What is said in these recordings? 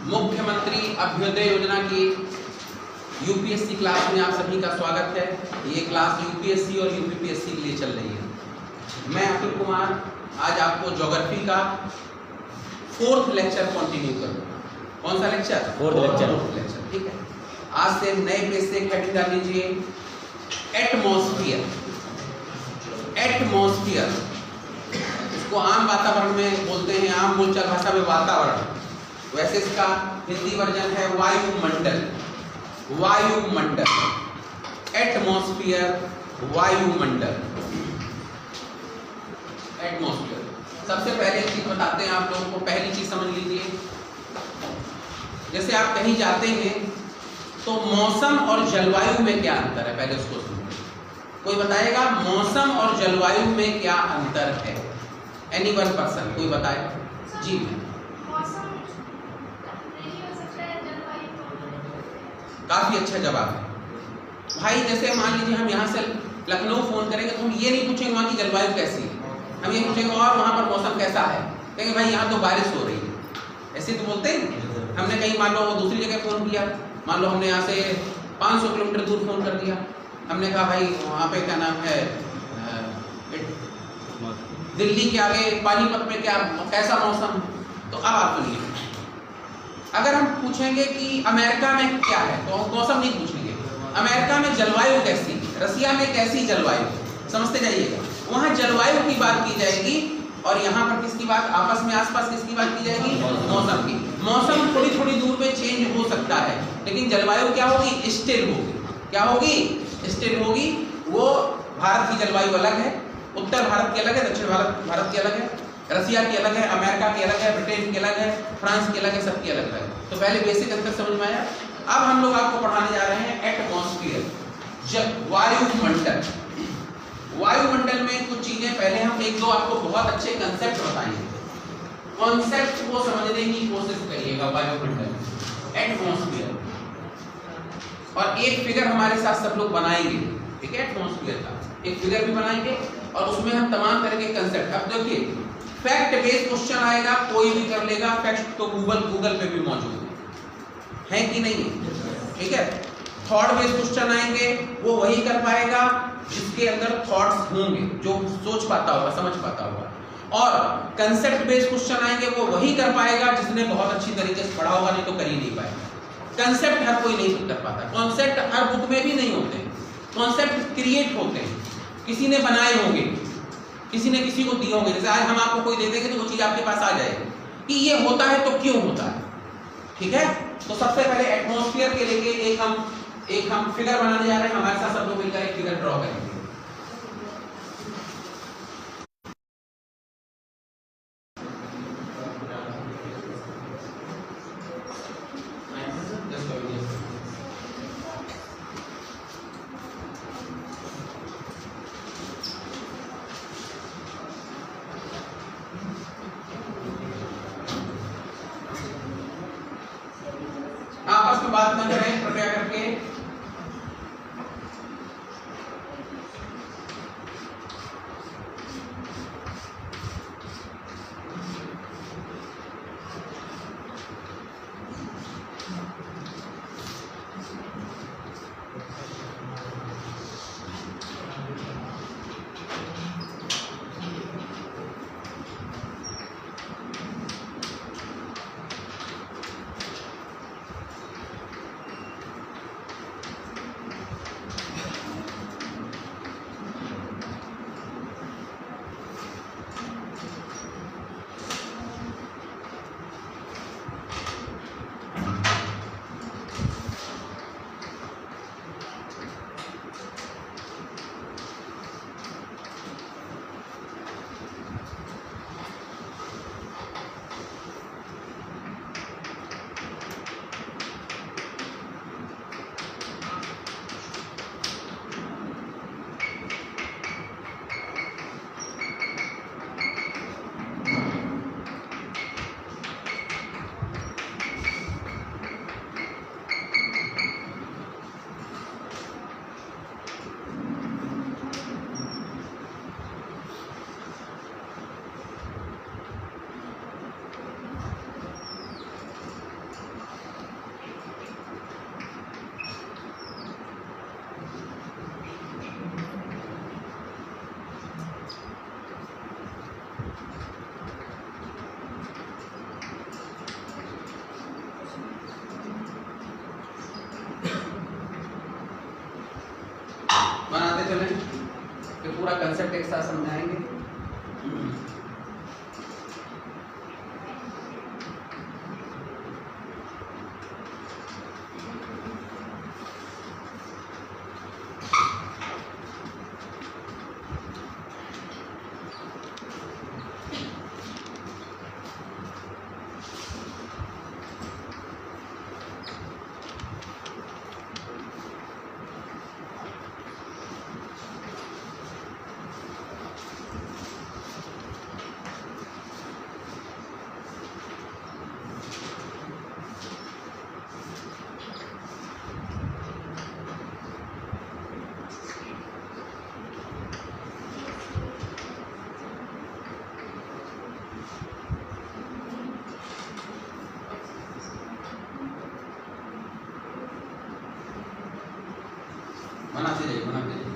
मुख्यमंत्री अभ्युदय योजना की यूपीएससी क्लास में आप सभी का स्वागत है। ये क्लास यूपीएससी और यूपीपीएससी के लिए चल रही है। मैं अतुल कुमार आज आपको ज्योग्राफी का 4th लेक्चर कंटिन्यू करूंगा। कौन सा लेक्चर? 4th lecture. ठीक है, आज से नए पेज से हेडिंग डाल लीजिए एटमॉस्फेयर। एटमॉस्फेयर इसको आम वातावरण में बोलते हैं, आम बोलचाल भाषा में वातावरण। वैसे इसका हिंदी वर्जन है वायुमंडल। वायुमंडल, एटमॉस्फेयर, वायुमंडल, एटमॉस्फेयर। सबसे पहले एक चीज बताते हैं आप लोगों को। पहली चीज समझ लीजिए, जैसे आप कहीं जाते हैं तो मौसम और जलवायु में क्या अंतर है, पहले उसको सुनिए। कोई बताएगा मौसम और जलवायु में क्या अंतर है? एनी वन पर्सन कोई बताएगा? जी काफी अच्छा जवाब है भाई। जैसे मान लीजिए हम यहाँ से लखनऊ फोन करेंगे तो हम ये नहीं पूछेंगे वहाँ की जलवायु कैसी है, हम ये पूछेंगे और वहाँ पर मौसम कैसा है। कहेंगे भाई यहाँ तो बारिश हो रही है, ऐसे तो बोलते हैं। हमने कहीं मान लो दूसरी जगह फोन किया, मान लो हमने यहाँ से 500 किलोमीटर दूर फोन कर दिया, हमने कहा भाई वहाँ पे क्या नाम है दिल्ली के आगे पानीपत में क्या कैसा मौसम। तो अब आप सुनिए, अगर हम पूछेंगे कि अमेरिका में क्या है तो हम मौसम नहीं पूछेंगे, अमेरिका में जलवायु कैसी, रसिया में कैसी जलवायु, समझते जाइएगा। वहां जलवायु की बात की जाएगी और यहाँ पर किसकी बात, आपस में आसपास किसकी बात की जाएगी? मौसम की। मौसम थोड़ी थोड़ी दूर पे चेंज हो सकता है, लेकिन जलवायु क्या होगी? स्थिर होगी। क्या होगी? स्थिर होगी। वो भारत की जलवायु अलग है, उत्तर भारत की अलग है, दक्षिण भारत की अलग है, रसिया की अलग है, अमेरिका की अलग है, ब्रिटेन की अलग है, फ्रांस की अलग है, सबकी अलग है। तो पहले बेसिक अंतर समझ में आया। अब हम लोग आपको पढ़ाने जा रहे हैं एटमॉस्फेयर, वायुमंडल। वायुमंडल में कुछ चीजें पहले हम एक दो आपको बहुत अच्छे कंसेप्ट बताएंगे, कॉन्सेप्ट को समझने की कोशिश करिएगा। वायुमंडल, एटमॉस्फेयर, और एक फिगर हमारे साथ सब लोग बनाएंगे, ठीक है? एटमॉस्फेयर का एक फिगर भी बनाएंगे और उसमें हम तमाम तरह के कंसेप्ट। अब देखिए, फैक्ट बेस्ड क्वेश्चन आएगा, कोई भी कर लेगा। फैक्ट तो गूगल पे भी मौजूद है कि नहीं? ठीक है। थॉट बेस्ड क्वेश्चन आएंगे, वो वही कर पाएगा जिसके अंदर थॉट्स होंगे, जो सोच पाता होगा, समझ पाता होगा। और कंसेप्ट बेस्ड क्वेश्चन आएंगे, वो वही कर पाएगा जिसने बहुत अच्छी तरीके से पढ़ा होगा, नहीं तो कर ही नहीं पाएगा। कंसेप्ट हर कोई नहीं कर पाता, कॉन्सेप्ट हर बुक में भी नहीं होते। कॉन्सेप्ट क्रिएट होते हैं, किसी ने बनाए होंगे, किसी ने किसी को दिए होंगे। जैसे आज हम आपको कोई दे देंगे तो वो चीज आपके पास आ जाएगी कि ये होता है तो क्यों होता है। ठीक है, तो सबसे पहले एटमॉस्फेयर के लिए एक हम फिगर बनाने जा रहे हैं। हमारे साथ सब लोग मिलकर एक फिगर ड्रॉ करेंगे। आपस में बात न करें कृपया करके। पूरा कंसेप्ट एक साथ समझाएंगे। बनाते जाइए बनाते जाइए।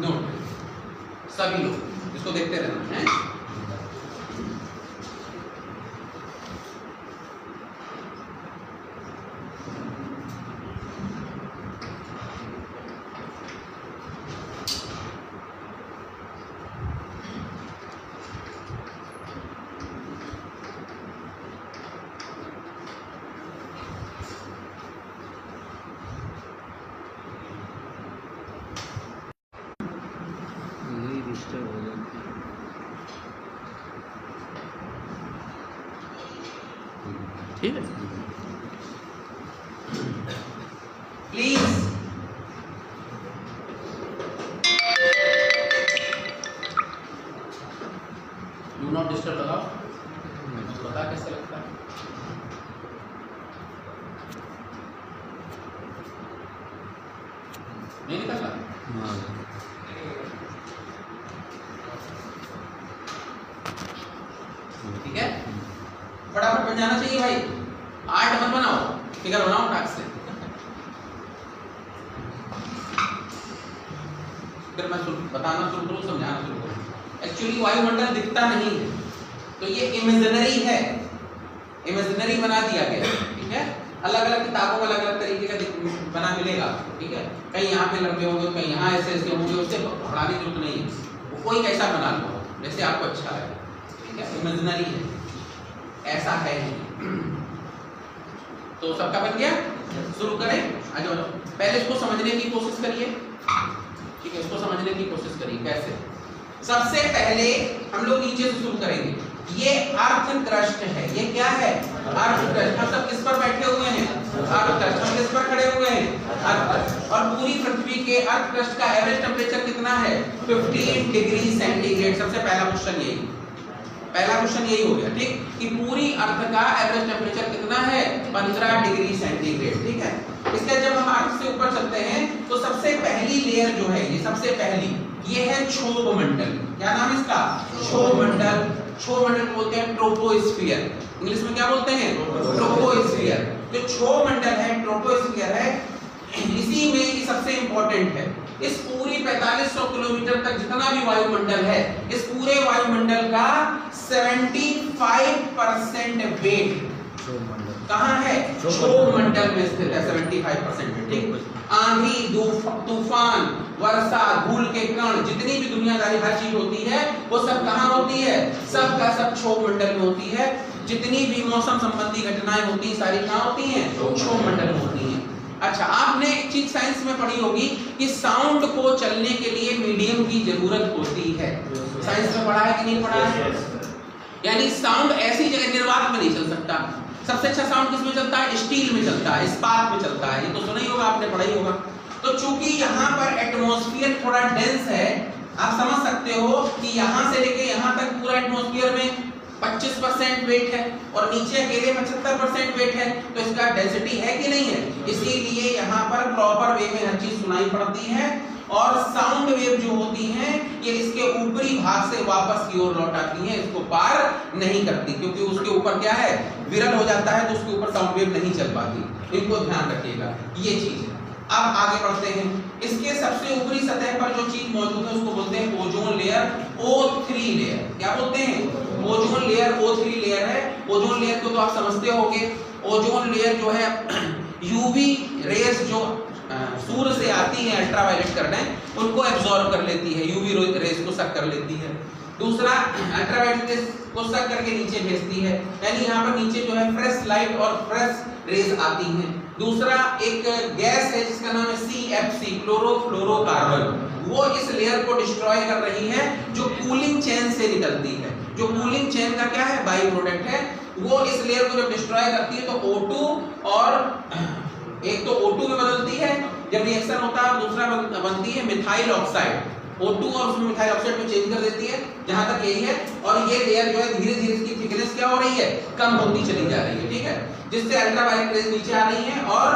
नोट सभी लोग इसको देखते रहना है। ठीक है, प्लीज डू नॉट डिस्टर्ब लगाओ। पता कैसे लगता है? नहीं निकल रहा। ठीक है, फटाफट बन जाना चाहिए भाई। आर्ट मत बनाओ, फिगर बनाओ टाक से। फिर मैं बताना शुरू करूँ, समझाना शुरू करूँ। एक्चुअली वायुमंडल दिखता नहीं है, तो ये इमेजिनरी है, इमेजिनरी बना दिया गया। ठीक है, अलग अलग किताबों में अलग अलग तरीके का बना मिलेगा। ठीक है, कहीं यहाँ पे लंबे होंगे, कहीं यहाँ ऐसे ऐसे होंगे, उससे पढ़ाने की जरूरत नहीं है। वो कोई कैसा बना लो जैसे आपको अच्छा लगे। ठीक है, इमेजिनरी है, ऐसा है नहीं। तो सबका बन गया, शुरू करें। आ जाओ, पहले इसको समझने की कोशिश करिए। ठीक है, इसको समझने की कोशिश करिए कैसे। सबसे पहले हम लोग नीचे से शुरू करेंगे। ये अर्थ क्रस्ट है। ये क्या है? Earth crust. हम सब किस पर बैठे हुए हैं? Earth crust. हम किस पर खड़े हुए हैं? Earth crust. और पूरी पृथ्वी के अर्थ क्रस्ट का एवरेज टेम्परेचर कितना है? 15 डिग्री सेंटीग्रेड। सबसे पहला क्वेश्चन यही, पहला क्वेश्चन यही हो गया। ठीक, कि पूरी अर्थ का एवरेज टेम्परेचर कितना है? 15 डिग्री सेंटीग्रेड। ठीक है, इसलिए जब हम अर्थ से ऊपर चलते हैं तो सबसे पहली लेयर जो है, ये सबसे पहली, ये है क्षोभ मंडल। क्या नाम है इसका? क्षोभ मंडल। क्षोभ मंडल बोलते हैं ट्रोपोस्फियर। इंग्लिश में क्या बोलते हैं? ट्रोपोस्फियर। जो क्षोभ मंडल है, ट्रोपोस्फियर है, इसी में ये सबसे इंपॉर्टेंट है। इस पूरी 4500 किलोमीटर तक जितना भी वायुमंडल है, इस पूरे वायुमंडल का 75% वेट कहाँ है? क्षोभ मंडल में स्थित है। 75% में, ठीक। आंधी, तूफान, वर्षा, धूल के कण, जितनी भी दुनियादारी हर चीज होती है वो सब कहाँ होती है? सब का सब क्षोभ मंडल में होती है। जितनी भी मौसम संबंधी घटनाएं होती हैं सारी कहाँ होती हैं? क्षोभ मंडल में होती हैं। अच्छा, आपने एक चीज साइंस में पढ़ी होगी कि साउंड को चलने के लिए मीडियम की जरूरत होती है। साइंस में पढ़ा है कि नहीं पढ़ा है? यानी साउंड ऐसी जगह निर्वात में नहीं चल सकता। सबसे अच्छा साउंड किस में चलता है? स्टील में चलता है, इस्पात में चलता है। ये तो सुना ही होगा आपने, पढ़ा ही होगा। तो चूंकि यहाँ पर एटमॉस्फेयर थोड़ा डेंस है, आप समझ सकते हो कि यहाँ से लेके यहाँ तक पूरा एटमॉस्फेयर में 25% वेट है और नीचे अकेले 75% वेट है, तो इसका डेंसिटी है कि नहीं है? इसीलिए यहाँ पर प्रॉपर वे में हर चीज सुनाई पड़ती है और साउंड वेव जो होती हैं ये इसके ऊपरी भाग से वापस की ओर लौट आती हैं, इसको पार नहीं करती, क्योंकि उसके ऊपर क्या है? विरल हो जाता है, तो उसके ऊपर साउंड वेव नहीं चल पाती। इनको ध्यान रखिएगा, ये चीज है। अब आगे बढ़ते हैं। इसके सबसे ऊपरी सतह पर जो चीज मौजूद है उसको बोलते हैं ओजोन लेयर, O3 लेयर। क्या बोलते हैं? ओजोन लेयर O3 लेयर है। ओजोन लेयर को तो आप समझते होंगे। ओजोन लेयर जो है यूवी रेस जो सूर्य से आती है, अल्ट्रावायलेट किरणें, उनको एब्जॉर्ब कर लेती है, यूवी रेस को सक कर लेती है। दूसरा, अल्ट्रावायलेट रेस को सक करके नीचे भेजती है, यानी यहाँ पर नीचे जो है फ्रेश लाइट और फ्रेश रेस आती हैं। दूसरा, एक गैस है जिसका नाम है CFC, क्लोरोफ्लोरोकार्बन, वो इस लेयर को डिस्ट्रॉय कर रही है, जो कूलिंग चेन से निकलती है। जो कूलिंग चेन का क्या है? बाई प्रोडक्ट है। वो इस लेयर को जब डिस्ट्रॉय करती है तो O2 और एक तो O2 में बदलती है जब रिएक्शन होता है, दूसरा बनती है मिथाइल ऑक्साइड। O2 और उसमें मिथाइल ऑक्साइड में चेंज कर देती है, जहां तक यही है। और ये लेयर जो है धीरे धीरे इसकी थिकनेस क्या हो रही है? कम होती चली जा रही है, ठीक है, जिससे अल्ट्रावायलेट रेज नीचे आ रही है और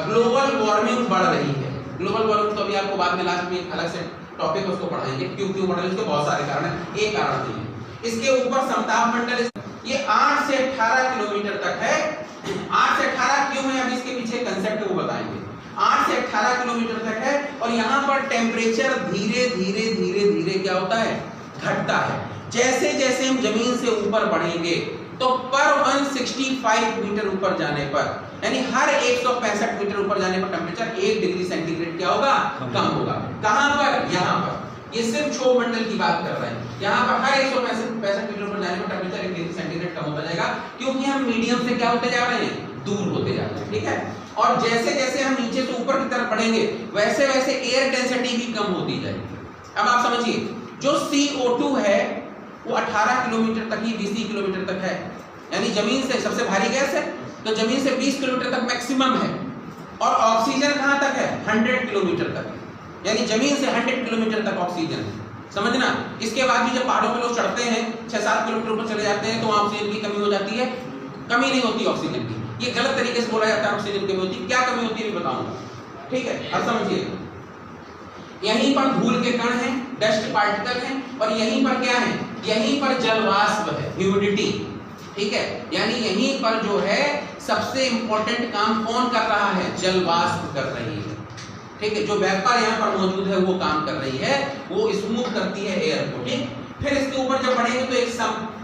ग्लोबल वार्मिंग बढ़ रही है। ग्लोबल वार्मिंग तो अभी आपको बाद में लास्ट में अलग से टॉपिक उसको पढ़ाएंगे, क्यों क्यों बढ़ रही है, उसके बहुत सारे कारण हैं, एक कारण नहीं है। इसके ऊपर समताप मंडल ये 8 से 18 किलोमीटर तक है। 8 से 18 क्यों है, अभी इसके पीछे कंसेप्ट वो बताएंगे। 8 से 18 किलोमीटर तक है और यहाँ पर टेम्परेचर धीरे धीरे धीरे धीरे क्या होता है? घटता है। जैसे जैसे हम जमीन से ऊपर बढ़ेंगे तो पर 165 मीटर ऊपर जाने पर, यानी हर 165 मीटर ऊपर जाने पर टेम्परेचर 1 डिग्री सेंटीग्रेड क्या होगा? कम होगा। कहां पर? यहाँ पर। ये सिर्फ क्षोभ मंडल की बात कर रहे हैं। यहाँ पर हर 165 मीटर ऊपर जाने पर टेम्परेचर 1 डिग्री सेंटीग्रेड कम होता जाएगा, क्योंकि हम मीडियम से क्या होते जा रहे हैं? दूर होते जा रहे हैं, ठीक है। और जैसे जैसे हम नीचे से ऊपर की तरफ बढ़ेंगे वैसे वैसे एयर डेंसिटी भी कम होती जाएगी। अब आप समझिए, जो CO2 है वो 18 किलोमीटर तक ही, 20 किलोमीटर तक है, यानी जमीन से सबसे भारी गैस है, तो जमीन से 20 किलोमीटर तक मैक्सिमम है। और ऑक्सीजन कहां तक है? 100 किलोमीटर तक, यानी जमीन से 100 किलोमीटर तक ऑक्सीजन है, समझना। इसके बाद भी जब पहाड़ों पे लोग चढ़ते हैं, 6-7 किलोमीटर ऊपर चले जाते हैं, तो वहां ऑक्सीजन की कमी हो जाती है। कमी नहीं होती ऑक्सीजन की, ये गलत तरीके से बोला जाता है ऑक्सीजन की कमी होती है। क्या कमी होती है बताऊंगा, ठीक है। अब समझिए, यहीं पर धूल के कण हैं, डस्ट पार्टिकल हैं, और यहीं पर क्या है? यहीं पर जलवाष्प है, ह्यूमिडिटी, ठीक है। यानी यहीं पर जो है सबसे इंपॉर्टेंट काम कौन कर रहा है? जलवाष्प कर रही है, ठीक है। जो वेपर यहाँ पर मौजूद है वो काम कर रही है, वो स्मूथ करती है एयर को, ठीक। फिर इसके ऊपर जब बढ़ेंगे तो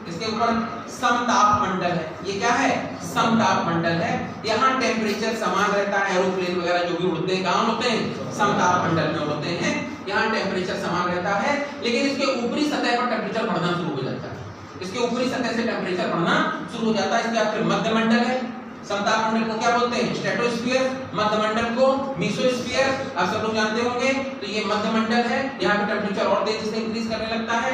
इसके ऊपर समताप मंडल है। ये क्या है? समताप मंडल है। यहाँ टेम्परेचर समान रहता है, एरोप्लेन वगैरह जो भी उड़ते हैं कहाँ होते हैं? समताप मंडल में उड़ते हैं। यहाँ टेम्परेचर समान रहता है, लेकिन इसके ऊपरी सतह पर टेम्परेचर बढ़ना शुरू हो जाता है। इसके ऊपरी सतह से टेम्परेचर बढ़ना शुरू हो जाता है। इसके बाद फिर मध्य मंडल है। समताप मंडल को क्या बोलते हैं? स्ट्रेटोस्फीयर। मध्य मंडल को मीसोस्फीयर, आप सब लोग जानते होंगे। तो ये मध्य मंडल है, यहाँ पे टेम्परेचर और तेजी से इंक्रीज करने लगता है।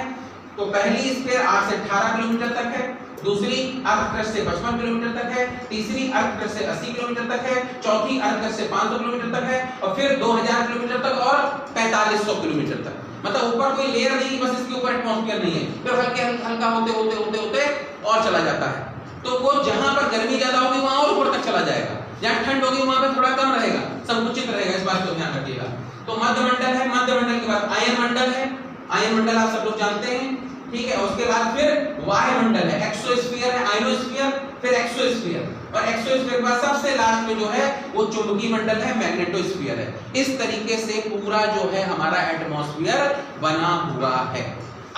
तो पहली स्फीयर 8 से 18 किलोमीटर तक है, दूसरी अर्ध क्रस्ट से 55 किलोमीटर तक है, तीसरी अर्ध क्रस्ट से 80 किलोमीटर तक है, चौथी अर्ध क्रस्ट से 500 किलोमीटर तक है, और फिर 2000 किलोमीटर तक और 4500 किलोमीटर तक। मतलब ऊपर कोई लेयर नहीं, बस इसके ऊपर एटमॉस्फेयर नहीं है, फिर हल्के हल्का होते होते होते होते और चला जाता है। तो वो जहां पर गर्मी ज्यादा होगी वहां और ऊपर तक चला जाएगा, जहां ठंड होगी वहां पे थोड़ा कम रहेगा, संकुचित रहेगा। इस बात को ध्यान रखिएगा। तो मध्य मंडल है, मध्य मंडल के बाद आयन मंडल है। आयन मंडल आप सब लोग जानते हैं, ठीक है। उसके बाद फिर वायुमंडल है, एक्सोस्फीयर है, आयनोस्फीयर, फिर एक्सोस्फीयर, और एक्सोस्फीयर के बाद सबसे लास्ट में जो है वो चुंबकीय मंडल है, मैग्नेटोस्फीयर है। इस तरीके से पूरा जो है हमारा एटमॉस्फेयर बना हुआ है।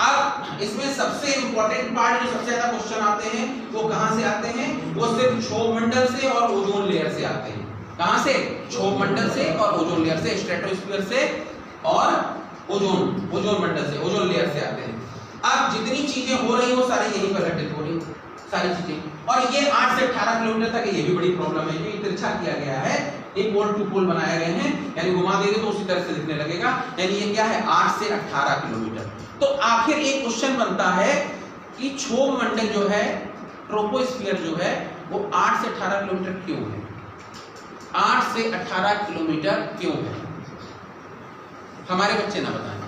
अब इसमें सबसे इंपॉर्टेंट पार्ट जो सबसे ज्यादा क्वेश्चन आते हैं वो कहां से आते हैं? वो सिर्फ क्षोभ मंडल से और ओजोन लेयर से आते हैं। कहां से? क्षोभ मंडल से और ओजोन लेयर से, स्ट्रेटोस्फीयर से और ओजोन मंडल से, ओजोन लेयर से आते हैं। अब जितनी चीजें हो रही वो सारी यहीं पर घटित हो रही सारी चीजें, और ये 8 से 18 किलोमीटर तक, ये भी बड़ी प्रॉब्लम है। ये तिरछा किया गया है, एक पोल टू पोल बनाए गए हैं, यानी घुमा देंगे तो उसी तरह से दिखने लगेगा। यानी ये क्या है? 8 से 18 किलोमीटर। तो आखिर एक क्वेश्चन बनता है कि क्षोभ मंडल जो है, ट्रोपोस्फीयर जो है, वो 8 से 18 किलोमीटर क्यों है? 8 से 18 किलोमीटर क्यों है? हमारे बच्चे ना बताएं,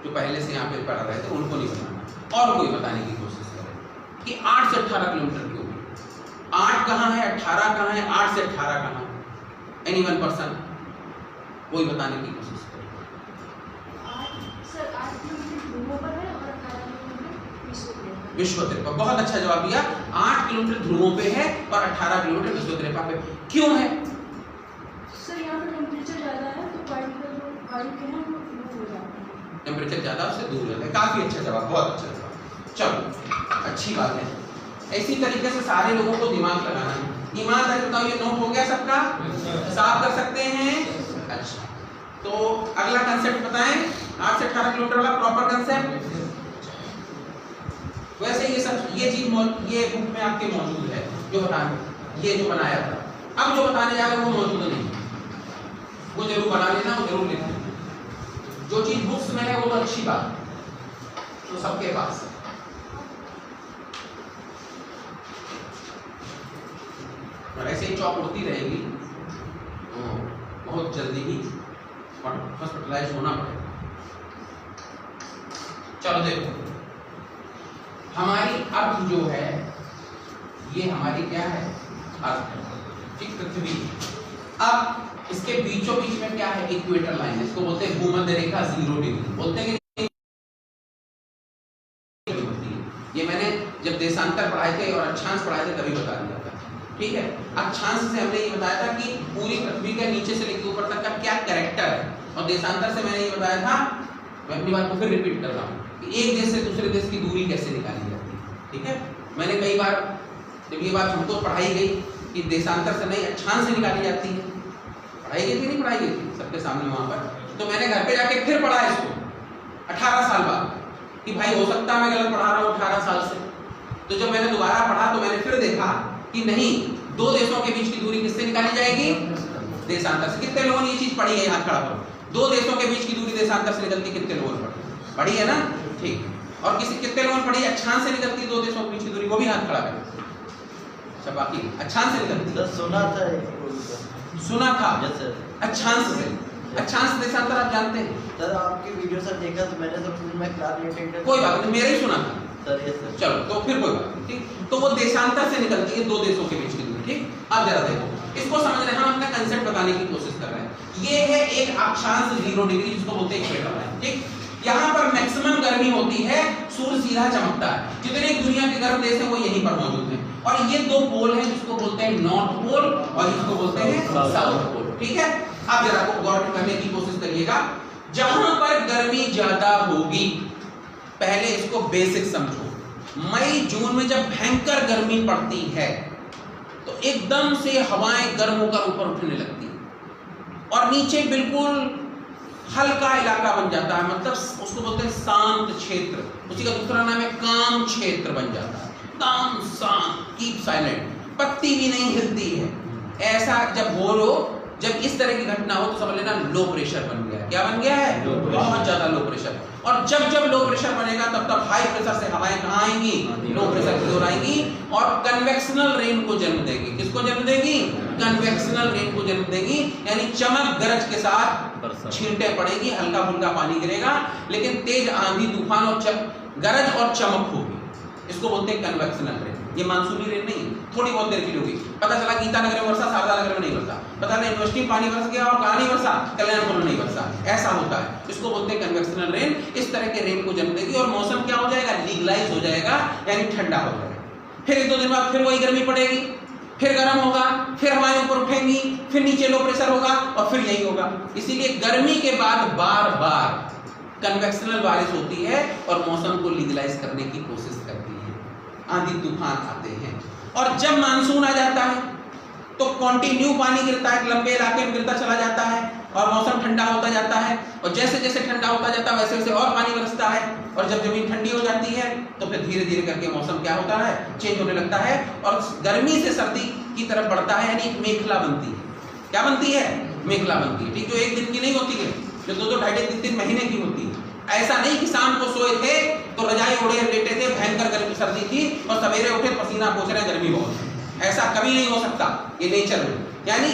जो पहले से यहाँ पे पढ़ रहे थे उनको नहीं बताना, और कोई बताने की कोशिश करे कि 8 से 18 किलोमीटर क्यों है? 8 कहाँ है, 18 कहाँ है, 8 से 18 कहाँ है? एनी वन पर्सन कोई बताने की कोशिश करे। विश्वतृपा, बहुत अच्छा जवाब दिया। 8 किलोमीटर ध्रुवों पे है और 18 किलोमीटर विश्वतृपा पे। क्यों है? सर यहाँ पर टेम्परेचर ज्यादा है तो वायु के हैं वो दूर हो जाते हैं। टेम्परेचर ज्यादा उससे दूर रहता है। काफी अच्छा जवाब, बहुत अच्छा जवाब। चलो अच्छी बात है। इसी तरीके से सारे लोगों को दिमाग लगाना है। ईमानदारी बताओ, ये नोट हो गया सबका? साफ कर सकते हैं? अच्छा, तो अगला कंसेप्ट बताएं, 8 से 18 किलोमीटर वाला प्रॉपर कंसेप्ट। वैसे ये सब ये चीज ये बुक में आपके मौजूद है, जो बताने ये जो बनाया था। अब जो बताने जा रहे हैं वो मौजूद नहीं, वो जरूर बना लेना, वो जरूर लिखना। जो चीज बुक्स में है वो तो अच्छी बात, तो सबके पास है। और ऐसे ही चौक उड़ती रहेगी तो बहुत जल्दी ही हॉस्पिटलाइज होना पड़ेगा। चलो देखो, हमारी अर्थ जो है ये हमारी क्या है? अर्थ है, ठीक, पृथ्वी। अब इसके बीचों बीच में क्या है? इक्वेटर लाइन, इसको बोलते हैं भूमध्य रेखा 0 डिग्री बोलते हैं। ये मैंने जब देशांतर पढ़ाए थे और अक्षांश पढ़ाए थे तभी बता दिया था, ठीक है। अक्षांश से हमने ये बताया था कि पूरी पृथ्वी के नीचे से लेकर ऊपर तक का क्या कैरेक्टर है, और देशांतर से मैंने ये बताया था, मैं अपनी बात को फिर रिपीट कर रहा हूँ, कि एक देश से दूसरे देश की दूरी कैसे निकाली जाती है, ठीक है। मैंने कई बार जब ये बात हमको पढ़ाई गई कि देशांतर से नहीं अक्षांश से निकाली जाती है, पढ़ाई गई थी नहीं पढ़ाई गई थी सबके सामने वहां पर, तो मैंने घर पे जाके फिर पढ़ा इसको 18 साल बाद, कि भाई हो सकता है मैं गलत पढ़ा रहा हूँ 18 साल से। तो जब मैंने दोबारा पढ़ा तो मैंने फिर देखा कि नहीं, दो देशों के बीच की दूरी किससे निकाली जाएगी? देशांतर से। कितने लोगों ने ये चीज पढ़ी है? हाथ खड़ा करो। दो देशों के बीच की दूरी देशांतर से निकलती, कितने लोगों ने पढ़ी है ना? ठीक। और कितने लोगों ने पढ़ी अक्षांश से निकलती दो देशों के बीच की दूरी? वो भी हाथ खड़ा करें। अच्छा, बाकी अक्षांश से निकलती सुना था अक्षांश से। अक्षांश देशांतर आप जानते हैं सर? आपकी वीडियो सर देखा तो मैंने तो मैं क्लास अटेंड, कोई बात नहीं, मेरा ही सुना था सर। ये सर चलो, तो फिर कोई बात नहीं, ठीक। तो वो देशांतर से निकलती है दो देशों के बीच की दूरी, ठीक। अब जरा देखो, इसको समझ रहे हैं, हम अपना कंसेप्ट बताने की कोशिश कर रहे हैं। ये है एक अक्षांश 0 डिग्री, जिसको बोलते हैं इक्वेटर लाइन, ठीक। यहाँ पर मैक्सिमम गर्मी होती है, सूर्य सीधा चमकता है, जितने दुनिया के गर्म देश हैं वो यहीं पर मौजूद हैं, और ये दो पोल हैं जिसको बोलते हैं नॉर्थ पोल और इसको बोलते हैं साउथ पोल, ठीक है। अब जरा को गौर करने की कोशिश करिएगा, जहां पर गर्मी ज्यादा होगी, पहले इसको बेसिक समझो। मई जून में जब भयंकर गर्मी पड़ती है तो एकदम से हवाएं गर्म होकर ऊपर उठने लगती है और नीचे बिल्कुल हल्का इलाका बन जाता है, मतलब उसको बोलते हैं शांत क्षेत्र। उसी का दूसरा नाम है काम क्षेत्र बन जाता है। काम, शांत, कीप साइलेंट, पत्ती भी नहीं हिलती है। ऐसा जब हो लो, जब इस तरह की घटना हो तो समझ लेना लो प्रेशर बन गया। क्या बन गया है? बहुत ज्यादा लो प्रेशर। और जब जब लो प्रेशर बनेगा तब तब हाई प्रेशर से हवाएं कहाँ आएंगी? लो प्रेशर की ओर आएंगी और कन्वेक्शनल रेन को जन्म देगी। किसको जन्म देगी? कन्वेक्शनल रेन को जन्म देगी, यानी चमक गरज के साथ छींटे पड़ेगी, हल्का फुल्का पानी गिरेगा, लेकिन तेज आंधी तूफान और गरज और चमक होगी। इसको बोलते हैं कन्वेक्शनल रेन। ये मानसूनी रेन नहीं, थोड़ी बहुत देर के लिए होगी। पता चला गीतानगर में वर्षा, शारदा नगर में नहीं वर्षा, पता नहीं यूनिवर्सिटी में पानी बरस गया और कहाँ नहीं वर्षा, कल्याणपुर में नहीं वर्षा, ऐसा होता है। इसको बोलते हैं कन्वेक्शनल रेन। इस तरह के रेन को जन्म देगी और मौसम क्या हो जाएगा? लीगलाइज हो जाएगा, यानी ठंडा हो जाएगा। फिर 1-2 दिन बाद फिर वही गर्मी पड़ेगी, फिर गर्म होगा, फिर हवाएं ऊपर उठेंगी, फिर नीचे लो प्रेशर होगा और फिर यही होगा। इसीलिए गर्मी के बाद बार बार कन्वेक्शनल बारिश होती है और मौसम को लीगलाइज करने की कोशिश करती है। आंधी तूफान आते हैं और जब मानसून आ जाता है तो कंटिन्यू पानी गिरता है, लंबे इलाके में गिरता चला जाता है और मौसम ठंडा होता जाता है और जैसे जैसे ठंडा होता जाता है वैसे वैसे और पानी बरसता है और जब जमीन ठंडी हो जाती है तो फिर धीरे धीरे करके मौसम क्या होता है, चेंज होने लगता है और गर्मी से सर्दी की तरफ बढ़ता है, यानी एक मेखला बनती है। क्या बनती है? मेखला बनती है। ठीक, जो एक दिन की नहीं होती है, जो 2-2, 2.5, 3 महीने की होती है। ऐसा नहीं कि शाम को सोए थे तो रजाई ओढ़े लेटे थे, भयंकर गर्मी सर्दी थी और सवेरे उठे पसीना पोंछ रहे गर्मी बहुत है, ऐसा कभी नहीं हो सकता ये नेचर में। यानी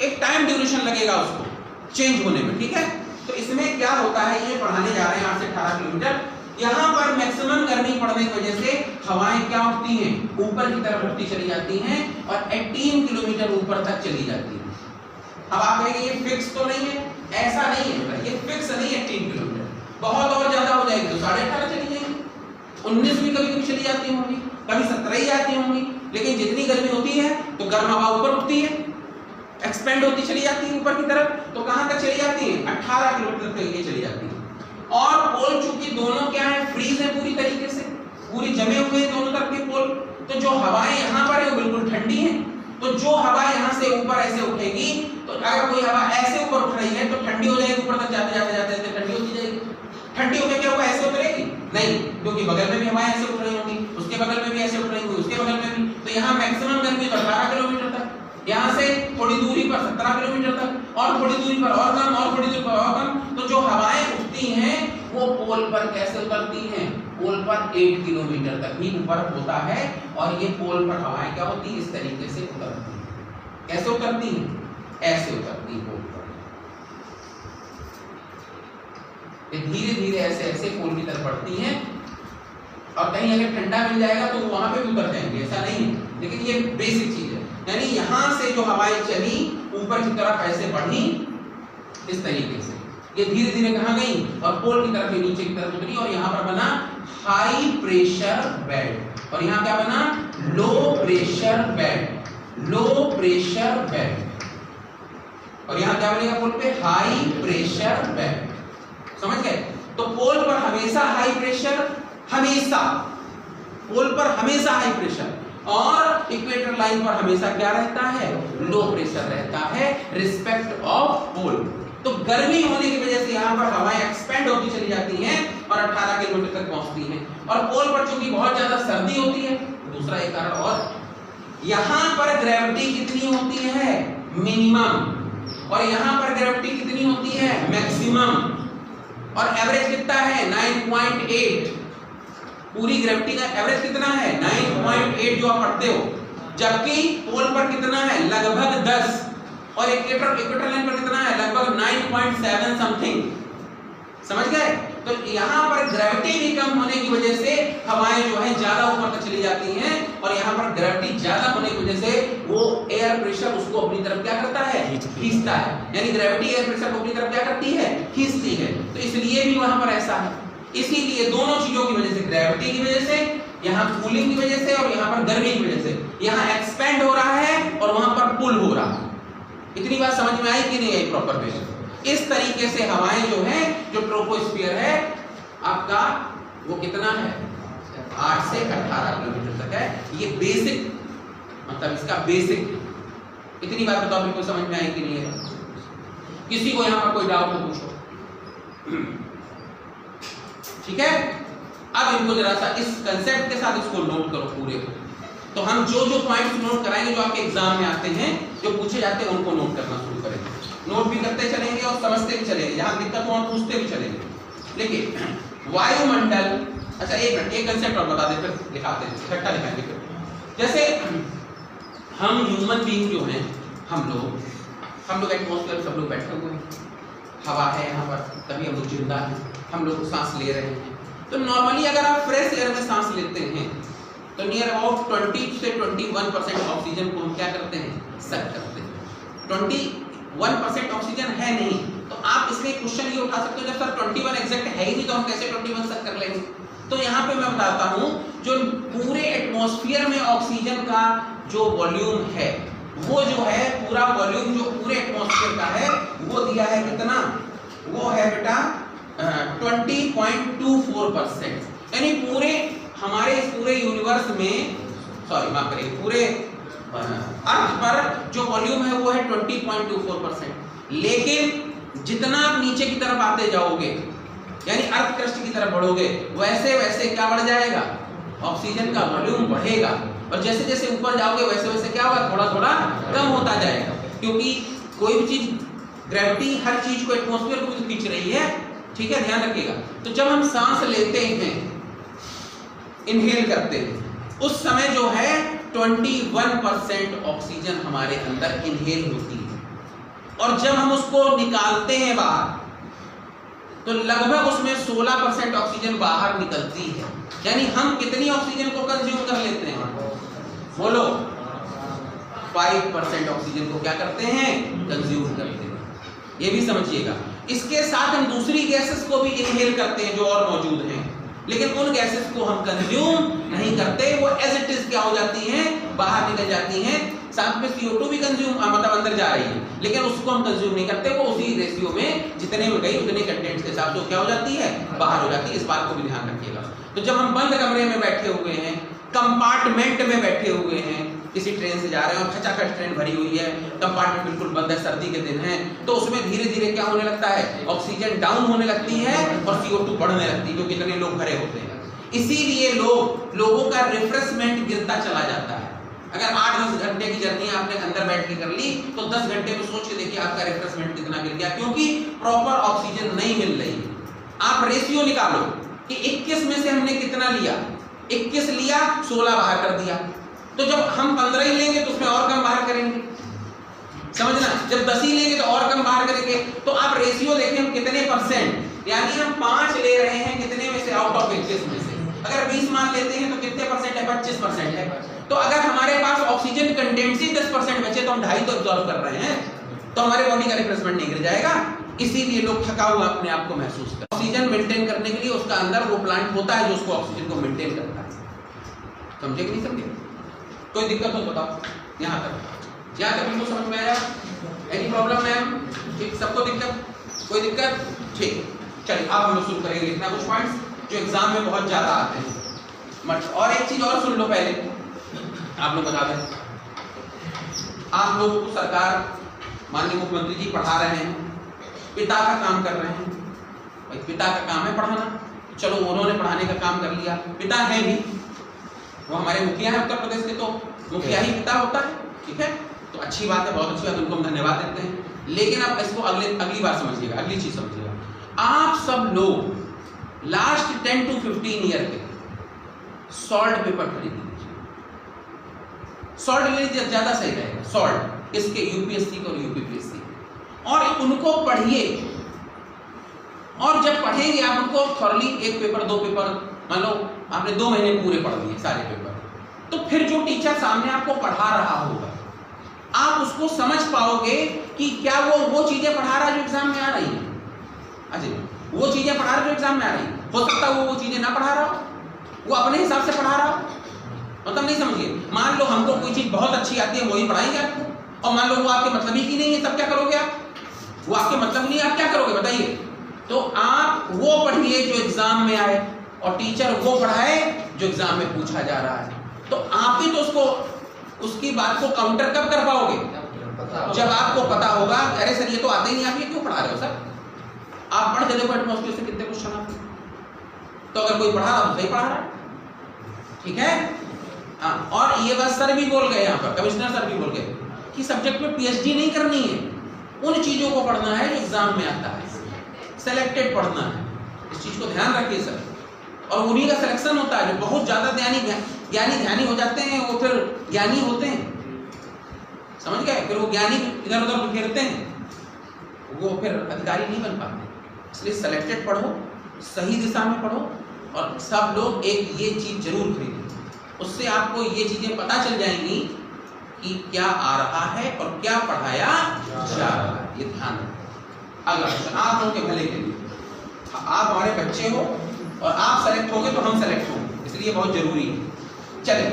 एक टाइम ड्यूरेशन लगेगा उसको चेंज होने में। ठीक है, तो इसमें क्या होता है, ये पढ़ाने जा रहे हैं 8 से 18 किलोमीटर। यहाँ पर मैक्सिमम गर्मी पड़ने की वजह से हवाएं क्या उठती हैं, ऊपर की तरफ उठती चली जाती हैं और 18 किलोमीटर ऊपर तक चली जाती हैं। अब आप कहेंगे ये फिक्स तो नहीं है, ऐसा नहीं है, ये फिक्स नहीं है 18 किलोमीटर, बहुत और ज्यादा हो जाएगी तो 18.5 चली जाएगी, 19 भी कभी कभी चली जाती होंगी, कभी 17 ही आती होंगी। लेकिन जितनी गर्मी होती है तो गर्म हवा ऊपर उठती है, एक्सपेंड होती चली जाती है ऊपर की तरफ, तो कहां तक चली जाती है? 18 किलोमीटर तक ये चली जाती है। और पोल चूंकि दोनों क्या है, फ्रीज है पूरी तरीके से, पूरी जमे हुए हैं दोनों तरफ के पोल, तो जो हवाएं यहाँ पर है वो बिल्कुल ठंडी है। तो जो हवा यहाँ से ऊपर ऐसे उठेगी, तो अगर कोई हवा ऐसे ऊपर उठ रही है तो ठंडी हो जाएगी, ऊपर तक जाते जाते जाते जाते ठंडी होती जाएगी। ठंडी होकर क्या होगा, ऐसे उतरेगी नहीं, क्योंकि बगल में भी हवाएं ऐसे उठ रही होंगी, उसके बगल में भी ऐसे उठ रही होंगी, उसके बगल में भी। तो यहाँ मैक्सिमम गर्मी तो 18 किलोमीटर तक, यहाँ से थोड़ी दूरी पर 17 किलोमीटर तक, और थोड़ी दूरी पर और कम, और थोड़ी दूरी पर और कम। तो जो हवाएं उठती हैं वो पोल पर कैसे उतरती हैं? पोल पर 8 किलोमीटर तक ही ऊपर होता है और ये पोल पर हवाएं क्या होती है, इस तरीके से उतरती हैं। कैसे उतरती हैं? ऐसे उतरती है पोल पर, धीरे धीरे ऐसे ऐसे पोल की तरफ बढ़ती हैं। और कहीं अगर ठंडा मिल जाएगा तो वहां पे भी उतर जाएंगे, ऐसा नहीं है, लेकिन ये बेसिक चीज है। यानी यहां से जो हवाएं चली ऊपर की तरफ ऐसे बढ़ी इस तरीके से, ये धीरे धीरे कहां गई और पोल की तरफ नीचे की तरफ उतरी और यहां पर बना हाई प्रेशर बेड और यहां क्या बना, low pressure bed, low pressure bed. और यहां क्या बनेगा पोल पे, हाई प्रेशर बेड। समझ गए? तो पोल पर हमेशा हाई प्रेशर, हमेशा पोल पर हमेशा हाई प्रेशर, और इक्वेटर लाइन पर हमेशा क्या रहता है, लो प्रेशर रहता है रिस्पेक्ट ऑफ पोल। तो गर्मी होने की वजह से यहाँ पर हवाएं एक्सपेंड होती चली जाती हैं और 18 किलोमीटर तक पहुंचती हैं। और पोल पर चूंकि बहुत ज्यादा सर्दी होती है, दूसरा एक कारण और, यहाँ पर ग्रेविटी कितनी होती है, मिनिमम, और यहाँ पर ग्रेविटी कितनी होती है, मैक्सिमम। और एवरेज कितना है, 9.8। पूरी ग्रेविटी का एवरेज कितना है, 9.8 जो आप पढ़ते हो, जबकि पोल पर कितना है, लगभग 10, और इक्वेटर लाइन पर कितना है, लगभग 9.7 समथिंग। समझ गए? तो यहाँ पर ग्रेविटी भी कम होने की वजह से हवाएं जो है ज्यादा ऊपर तक चली जाती हैं और यहाँ पर ग्रेविटी ज्यादा होने की वजह से वो एयर प्रेशर उसको अपनी तरफ क्या करता है, खींचता है। यानी ग्रेविटी एयर प्रेशर को अपनी तरफ क्या करती है, खींचती है। तो इसलिए भी वहां पर ऐसा है। इसीलिए दोनों चीजों की वजह से, ग्रेविटी की वजह से, यहाँ कूलिंग की वजह से और यहाँ पर गर्मी की वजह से, यहाँ एक्सपेंड हो रहा है और वहां पर पुल हो रहा है। इतनी बात समझ में आई कि नहीं आई प्रॉपर वे? इस तरीके से हवाएं जो है, जो ट्रोपोस्फियर है आपका, वो कितना है, 8 से 18 किलोमीटर तक है। ये बेसिक, मतलब इसका बेसिक। इतनी बात बताओ बिल्कुल समझ में आई कि नहीं है? किसी को यहाँ पर कोई डाउट हो पूछो। ठीक है, अब इनको जरा सा इस कंसेप्ट के साथ इसको नोट करो पूरे को। तो हम जो जो पॉइंट्स नोट कराएंगे जो आपके एग्जाम में आते हैं, जो पूछे जाते हैं, उनको नोट करना शुरू करेंगे। नोट भी करते चलेंगे और समझते भी चलेंगे, जहां दिक्कत हो पूछते भी चलेंगे। लेकिन वायुमंडल, अच्छा एक मिनट, एक कंसेप्ट और बता दे फिर दिखाते हैं, इकट्ठा दिखाएंगे फिर। जैसे हम ह्यूमन बीइंग जो हैं, हम लोग एटमॉस्फेयर सब लोग बैठे हुए हैं, हवा है यहाँ पर, तभी हम लोग जिंदा हैं, हम लोग सांस ले रहे हैं। तो नॉर्मली अगर आप फ्रेश एयर में सांस लेते हैं तो नियर अबाउट 20 से 21% ऑक्सीजन को हम क्या करते हैं, सक करते हैं। 21% ऑक्सीजन है नहीं, तो आप इसमें क्वेश्चन ये उठा सकते हो, जब सर 21 एग्जैक्ट है ही नहीं तो हम कैसे 21 सक कर लेंगे? तो यहाँ पे मैं बताता हूँ जो पूरे एटमॉस्फेयर में ऑक्सीजन का जो वॉल्यूम है, वो जो है पूरा वॉल्यूम जो पूरे एटमॉस्फेयर का है वो दिया है कितना, वो है बेटा 20.24%। यानी पूरे हमारे इस पूरे यूनिवर्स में, सॉरी माफ करिए, पूरे अर्थ पर जो वॉल्यूम है वो है 20.24%। लेकिन जितना आप नीचे की तरफ आते जाओगे, यानी अर्थ क्रस्ट की तरफ बढ़ोगे, वैसे वैसे क्या बढ़ जाएगा, ऑक्सीजन का वॉल्यूम बढ़ेगा। और जैसे जैसे ऊपर जाओगे वैसे वैसे क्या होगा, थोड़ा थोड़ा कम होता जाएगा, क्योंकि कोई भी चीज, ग्रेविटी हर चीज को, एटमॉस्फेयर को भी तो खींच रही है। ठीक है, ध्यान रखिएगा। तो जब हम सांस लेते हैं, इनहेल करते हैं, उस समय जो है 21% ऑक्सीजन हमारे अंदर इनहेल होती है, और जब हम उसको निकालते हैं बाहर तो लगभग उसमें 16% ऑक्सीजन बाहर निकलती है। यानी हम कितनी ऑक्सीजन को कंज्यूम कर लेते हैं, बोलो, 5% ऑक्सीजन को क्या करते हैं, कंज्यूम करते हैं। ये भी समझिएगा। इसके साथ हम दूसरी गैसेस को भी इनहेल करते हैं जो और मौजूद हैं, लेकिन उन गैसेस को हम कंज्यूम नहीं करते, वो एज इट इज क्या हो जाती हैं, बाहर निकल जाती हैं। साथ में CO2 भी कंज्यूम, मतलब अंदर जा रही है, लेकिन उसको हम कंज्यूम नहीं करते, वो उसी रेशियो में जितने में गई उतने कंटेंट्स के हिसाब से क्या हो जाती है, बाहर हो जाती है। इस बात को भी ध्यान रखिएगा। तो जब हम बंद कमरे में बैठे हुए हैं, कंपार्टमेंट में बैठे हुए हैं, किसी ट्रेन से जा रहे हैं और खचाखच ट्रेन भरी हुई है, कंपार्टमेंट बिल्कुल बंद है, सर्दी के दिन है, तो उसमें धीरे धीरे क्या होने लगता है, ऑक्सीजन डाउन होने लगती है और CO2 बढ़ने लगती है, जो कितने लोग भरे होते हैं। इसीलिए लोगों का रिफ्रेशमेंट गिरता चला जाता है। अगर 8-10 घंटे की जर्नी आपने अंदर बैठ के कर ली, तो 10 घंटे में सोच के देखिए आपका रिफ्रेशमेंट कितना गिर गया, क्योंकि प्रॉपर ऑक्सीजन नहीं मिल रही। आप रेशियो निकालो कि 21 में से हमने कितना लिया, 21 लिया, 16 बाहर कर दिया। तो जब हम 15 ही लेंगे तो उसमें और कम बाहर करेंगे, समझना। जब 10 ही लेंगे तो और कम बाहर करेंगे। तो आप रेशियो देखें हम कितने %, यानी हम 5 ले रहे हैं कितने में से, आउट ऑफ 21 में से। अगर 20 मान लेते हैं तो कितने % है, 25% है। तो अगर हमारे पास ऑक्सीजन कंटेंट ही 10% बचे तो हम 2.5 तो एब्जॉर्ब कर रहे हैं, तो हमारे बॉडी का रिफ्रेशमेंट नहीं गिर जाएगा। इसीलिए लोग थका हुआ अपने आप को महसूस करते हैं। ऑक्सीजन मेंटेन करने के लिए उसका अंदर वो प्लांट होता है जो उसको ऑक्सीजन को मेंटेन करता है। समझे कि नहीं समझे? कोई दिक्कत हो तो बताओ। यहाँ तक बिल्कुल समझ में आया? Any problem ma'am? ठीक, सबको दिक्कत? कोई दिक्कत? ठीक, चलिए अब हम लोग शुरू करेंगे लिखना कुछ पॉइंट्स जो एग्जाम में बहुत ज्यादा आते हैं। और एक चीज और सुन लो पहले, आप लोग बता दें, आप लोगों को सरकार, माननीय मुख्यमंत्री जी पढ़ा रहे हैं, पिता का काम कर रहे हैं। भाई पिता का काम है पढ़ाना, चलो उन्होंने पढ़ाने का काम कर लिया, पिता है भी, वो हमारे मुखिया हैं उत्तर प्रदेश के, तो मुखिया ही पिता होता है। ठीक है, तो अच्छी बात है, बहुत अच्छी बात, उनको हम धन्यवाद देते हैं। लेकिन आप इसको अगली बार समझिएगा, अगली चीज समझिएगा। आप सब लोग लास्ट 10 to 15 ईयर के सॉल्ट पेपर खरीदिए। सॉल्ट ले ज्यादा सही रहेगा, सॉल्ट इसके UPSC और UPPSC, और उनको पढ़िए। और जब पढ़ेंगे आप उनको थॉरली, एक पेपर 2 पेपर, मान लो आपने 2 महीने पूरे पढ़ लिए सारे पेपर, तो फिर जो टीचर सामने आपको पढ़ा रहा होगा आप उसको समझ पाओगे कि क्या वो चीजें पढ़ा रहा है जो एग्जाम में आ रही है। अच्छा, वो चीजें पढ़ा रहा है जो एग्जाम में आ रही है। हो सकता है वो चीजें ना पढ़ा रहा हो, वो अपने हिसाब से पढ़ा रहा हो, मतलब नहीं समझिए। मान लो हमको कोई चीज बहुत अच्छी आती है, वही पढ़ाएंगे आपको, और मान लो वो आपके मतलब ही की नहीं है, तब क्या करोगे आप? वो आपके मतलब नहीं है, आप क्या करोगे बताइए? तो आप वो पढ़िए जो एग्जाम में आए, और टीचर वो पढ़ाए जो एग्जाम में पूछा जा रहा है। तो आप ही तो उसकी बात को काउंटर कब कर पाओगे? जब आपको पता होगा, अरे सर ये तो आते ही नहीं, आप ये क्यों पढ़ा रहे हो सर? आप पढ़ के देखो एटमॉस्फेयर से कितने क्वेश्चन आते हैं। तो अगर कोई पढ़ा रहा तो सही पढ़ा रहा है, ठीक है। हाँ, और ये बात सर भी बोल गए, यहाँ पर कमिश्नर सर भी बोल गए कि सब्जेक्ट में PhD नहीं करनी है, उन चीजों को पढ़ना है जो एग्जाम में आता है, सेलेक्टेड पढ़ना है। इस चीज को ध्यान रखिए सर। और उन्हीं का सिलेक्शन होता है, जो बहुत ज्यादा ज्ञानी ध्यानी हो जाते हैं, वो फिर ज्ञानी होते हैं, समझ गए? फिर वो ज्ञानी इधर उधर बिखेरते हैं, वो फिर अधिकारी नहीं बन पाते। इसलिए सेलेक्टेड पढ़ो, सही दिशा में पढ़ो, और सब लोग एक ये चीज जरूर खरीदें। उससे आपको ये चीजें पता चल जाएंगी कि क्या आ रहा है और क्या पढ़ाया जा रहा है, ये ध्यान रखें। अगला क्वेश्चन, आप लोगों के भले के लिए, आप हमारे बच्चे हो, और आप सेलेक्ट होगे तो हम सेलेक्ट होंगे, इसलिए बहुत जरूरी है। चलिए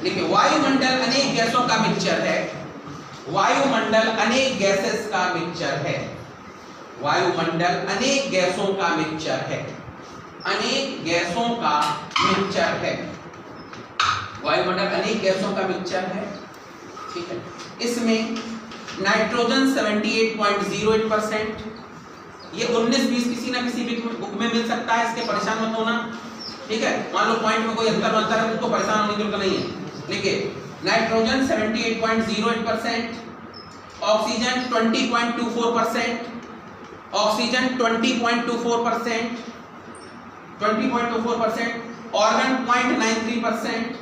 देखिए, वायुमंडल अनेक गैसों का मिक्सचर है। वायुमंडल अनेक गैसेस का मिक्सचर है। वायुमंडल अनेक गैसों का मिक्सचर है। अनेक गैसों का मिक्सचर है। वायुमंडल अनेक गैसों का मिक्सचर है, ठीक है। इसमें नाइट्रोजन 78.08%, ये 19-20 किसी ना किसी भी बुक में मिल सकता है, इसके परेशान मत होना, ठीक है। मान लो पॉइंट में कोई अंतर बनता है तो परेशान होने की जरूरत नहीं है। देखिए, nitrogen 78.08%, oxygen 20.24%, oxygen 20.24%, 20.24%, organ 0.93%,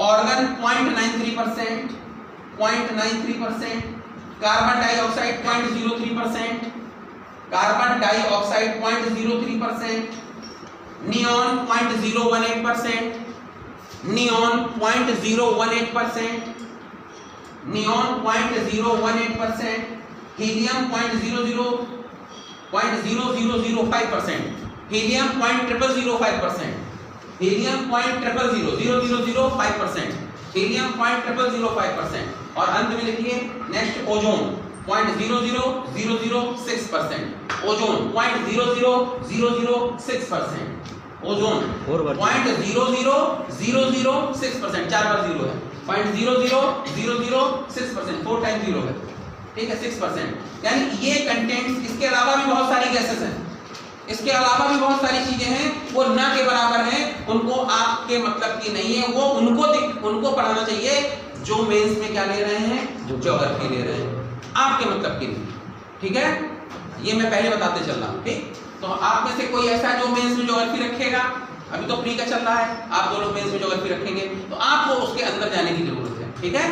organ 0.93%, 0.93%, carbon dioxide 0.03%, carbon dioxide 0.03%, neon 0.018%, neon 0.018%, neon 0.018%, helium 0.0005%, helium 0.0005%, helium 0.0005%, helium 0.0005%, और अंत में लिखिए नेक्स्ट ओजोन 0.00006%, ओजोन 0.00006%, ओजोन 0.00006%, 4 बार 0 है, 0.00006%, 4 टाइम 0 है, ठीक है, 6%। यानी ये कंटेंट्स, इसके अलावा भी बहुत सारी गैसेस हैं, इसके अलावा भी बहुत सारी चीजें हैं, वो ना के बराबर हैं, उनको आपके मतलब की नहीं है, वो उनको पढ़ाना चाहिए जो मेंस में क्या ले रहे हैं, ज्योग्राफी ले रहे हैं, आपके मतलब की नहीं, ठीक है। ये मैं पहले बताते चल रहा हूँ, ठीक। तो आप में से कोई ऐसा जो मेंस में ज्योग्राफी रखेगा, अभी तो प्री का चल रहा है, आप दो लोग मेंस में ज्योग्राफी रखेंगे तो आपको उसके अंदर जाने की जरूरत है, ठीक है।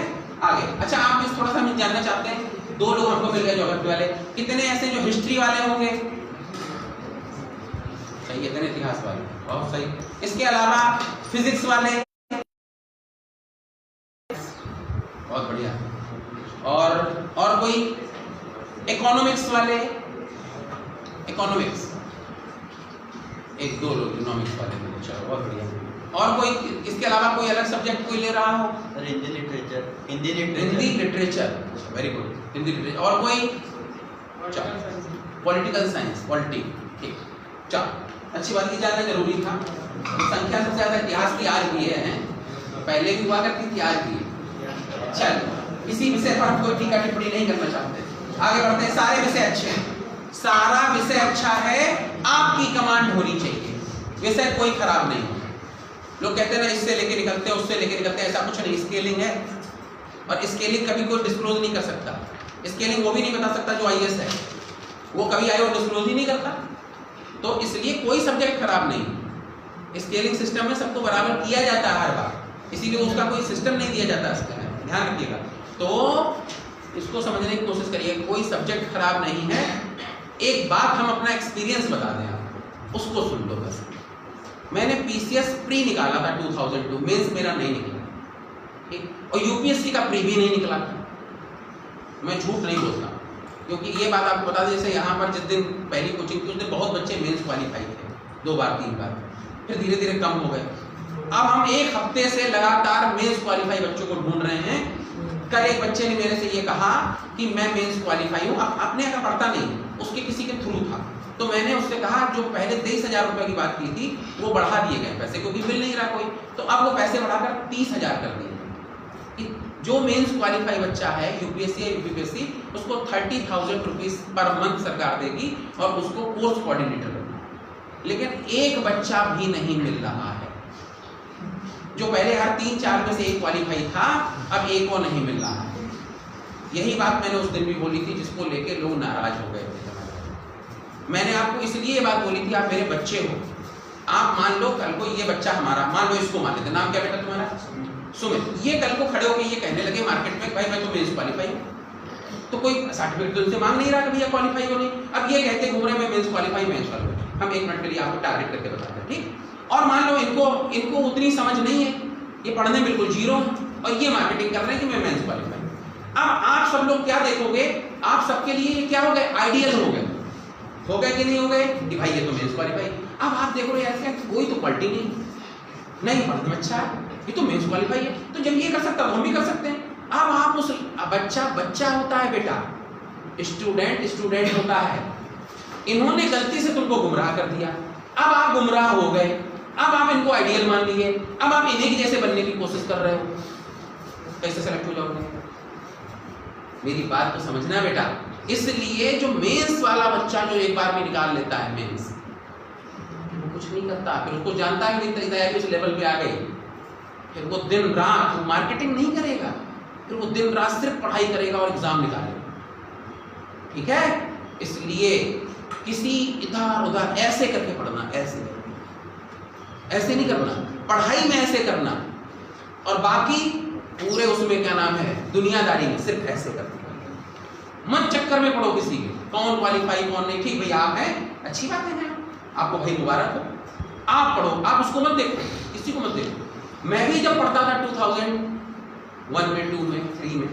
आगे, अच्छा आप में थोड़ा सा हम जानना चाहते हैं, 2 लोग हमको मिल गए ज्योग्राफी वाले, कितने ऐसे जो हिस्ट्री वाले होंगे, सही है, इतिहास वाले, बहुत सही। इसके अलावा फिजिक्स वाले, बहुत बढ़िया, और कोई इकोनॉमिक्स वाले, इकोनॉमिक्स, 1-2 लोग इकोनॉमिक्स वाले, चलो बहुत बढ़िया। और कोई इसके अलावा कोई अलग सब्जेक्ट कोई ले रहा हो? Hindi literature, Hindi literature, very good, Hindi literature. और कोई पॉलिटिकल साइंस, पॉलिटिक, ठीक, चलो अच्छी बात, ये जानना जरूरी था। संख्या सबसे ज्यादा इतिहास की आज भी है, पहले भी हुआ करती थी, आज भी है। चलो, इसी विषय पर हम कोई टीका टिप्पणी नहीं करना चाहते, आगे बढ़ते हैं। सारे विषय अच्छे हैं, सारा विषय अच्छा है, आपकी कमांड होनी चाहिए, विषय कोई खराब नहीं हो। लोग कहते हैं ना इससे लेके निकलते हैं, उससे लेके निकलते हैं, ऐसा कुछ नहीं। स्केलिंग है, और स्केलिंग कभी कोई डिस्क्लोज नहीं कर सकता। स्केलिंग वो भी नहीं बता सकता जो आईएएस है, वो कभी आईओ डिस्क्लोज ही नहीं करता। तो इसलिए कोई सब्जेक्ट खराब नहीं, स्केलिंग सिस्टम में सबको बराबर किया जाता है हर बार, इसीलिए उसका कोई सिस्टम नहीं दिया जाता इसका, ध्यान रखिएगा। तो इसको समझने की कोशिश करिए, कोई सब्जेक्ट खराब नहीं है। एक बात हम अपना एक्सपीरियंस बता दें आपको, उसको सुन लो बस। मैंने पीसीएस प्री निकाला था 2002, मेंस मेरा नहीं निकला, ठीक, और यूपीएससी का प्री भी नहीं निकला, मैं झूठ नहीं बोलता, क्योंकि ये बात आपको बता दें, जैसे यहाँ पर जिस दिन पहली कोचिंग थी उस दिन बहुत बच्चे मेंस क्वालिफाई थे, 2 बार 3 बार, फिर धीरे धीरे कम हो गए। अब हम 1 हफ्ते से लगातार मेंस क्वालिफाई बच्चों को ढूंढ रहे हैं। कल एक बच्चे ने मेरे से ये कहा कि मैं मेंस क्वालिफाई हूँ, अपने का पढ़ता नहीं, उसके किसी के थ्रू था, तो मैंने उससे कहा जो पहले 23,000 रुपये की बात की थी वो बढ़ा दिए गए पैसे, क्योंकि मिल नहीं रहा कोई, तो अब वो पैसे बढ़ाकर 30,000 कर दिए। जो मेंस क्वालिफाई बच्चा है यूपीएससी या यूपीएससी, उसको 30,000 रुपीज पर मंथ सरकार देगी और उसको कोर्स कोऑर्डिनेटर देगी। लेकिन एक बच्चा भी नहीं मिल रहा है, जो पहले हर 3-4 में से एक क्वालिफाई था, अब एक को नहीं मिल रहा है। यही बात मैंने उस दिन भी बोली थी, जिसको लेके लोग नाराज हो गए थे। मैंने आपको इसलिए ये बात बोली थी, आप मेरे बच्चे हो, आप मान लो कल को ये बच्चा हमारा, मान लो इसको मान लेते, नाम क्या बेटा तुम्हारा? सुमित। ये कल को खड़े होकर ये कहने लगे मार्केट में, भाई मैं तो मेंस क्वालिफाई हूँ, तो कोई सर्टिफिकेट तो उनसे मांग नहीं रहा कि भैया क्वालिफाई हो नहीं। अब ये कहते घूम रहे मैं मेंस क्वालिफाई, मेंस क्वालिफाई। हम 1 मिनट के लिए आपको टारगेट करके बताते हैं, ठीक। और मान लो इनको उतनी समझ नहीं है, ये पढ़ने बिल्कुल जीरो है, और ये मार्केटिंग कर रहे हैं कि मैं मेंस क्वालिफाई। अब आप सब लोग क्या देखोगे, आप सबके लिए ये क्या हो गए, आइडियल हो गए कि नहीं हो गए कि भाई ये तो मेंस क्वालिफाई। अब आप देखो ऐसे कोई तो क्वालिटी नहीं मर्द में अच्छा है, ये तो मेंस क्वालिफाई है, तो जब ये कर सकता है तो हम भी कर सकते हैं। अब आप उस बच्चा होता है बेटा, स्टूडेंट होता है, इन्होंने गलती से तुमको गुमराह कर दिया, अब आप गुमराह हो गए, अब आप इनको आइडियल मान लिए, अब आप इन्हीं के जैसे बनने की कोशिश कर रहे हो, कैसे सेलेक्ट हो जाओगे? मेरी बात तो समझना बेटा। इसलिए जो मेंस वाला बच्चा जो एक बार में निकाल लेता है मेंस, वो कुछ नहीं करता, फिर उसको जानता है कि तैयारी उस लेवल पे आ गई, फिर वो दिन रात वो मार्केटिंग नहीं करेगा, फिर वो दिन रात सिर्फ पढ़ाई करेगा और एग्जाम निकालेगा, ठीक है? इसलिए किसी इधर उधर ऐसे करके पढ़ना, ऐसे नहीं करना, पढ़ाई में ऐसे करना, और बाकी पूरे उसमें क्या नाम है दुनियादारी में सिर्फ ऐसे करना। मत चक्कर में पढ़ो किसी के, कौन क्वालिफाई कौन नहीं। ठीक भाई आप हैं, अच्छी बात है, आपको भाई मुबारक हो, आप पढ़ो, आप उसको मत देखो, किसी को मत देखो। मैं भी जब पढ़ता था 2001 में, 2 में, 3 में,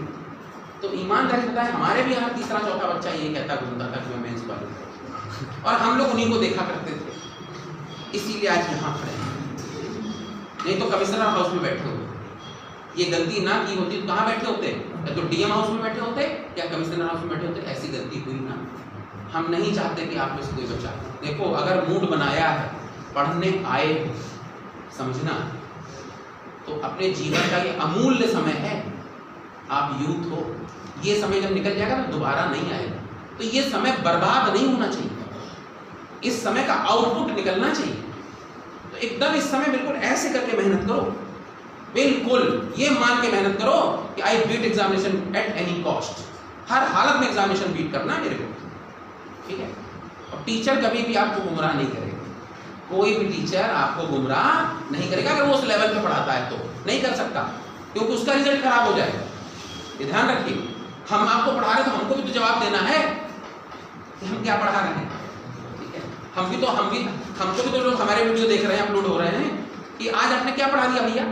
तो ईमानदारी बताए हमारे भी यहाँ तीसरा चौथा बच्चा ये कहता घूमता था कि मैं मेंस क्वालिफाई, और हम लोग उन्हीं को देखा करते थे, इसीलिए आज यहाँ खड़े हैं। नहीं तो कमिश्नर हाउस में बैठे होते, ये गलती ना की होती तो कहाँ बैठे होते? या तो डीएम हाउस में बैठे होते या कमिश्नर हाउस में बैठे होते। ऐसी गलती हुई ना, हम नहीं चाहते कि आप में से कोई बच्चा। देखो अगर मूड बनाया है, पढ़ने आए हो, समझना, तो अपने जीवन का ये अमूल्य समय है, आप यूथ हो, ये समय जब निकल जाएगा ना दोबारा नहीं आएगा, तो ये समय बर्बाद नहीं होना चाहिए, इस समय का आउटपुट निकलना चाहिए। तो एकदम इस समय बिल्कुल ऐसे करके मेहनत करो, बिल्कुल ये मान के मेहनत करो कि I beat examination at any cost, हर हालत में एग्जामिनेशन बीट करना मेरे को, ठीक है? और टीचर कभी भी आपको गुमराह नहीं करेगा, कोई भी टीचर आपको गुमराह नहीं करेगा, अगर वो उस लेवल पे पढ़ाता है तो नहीं कर सकता, क्योंकि उसका रिजल्ट खराब हो जाएगा। ये ध्यान रखिए, हम आपको पढ़ा रहे तो हमको भी तो जवाब देना है कि हम क्या पढ़ा रहे हैं, ठीक है? हमको भी तो लोग हमारे वीडियो देख रहे हैं, अपलोड हो रहे हैं कि आज आपने क्या पढ़ा दिया भैया,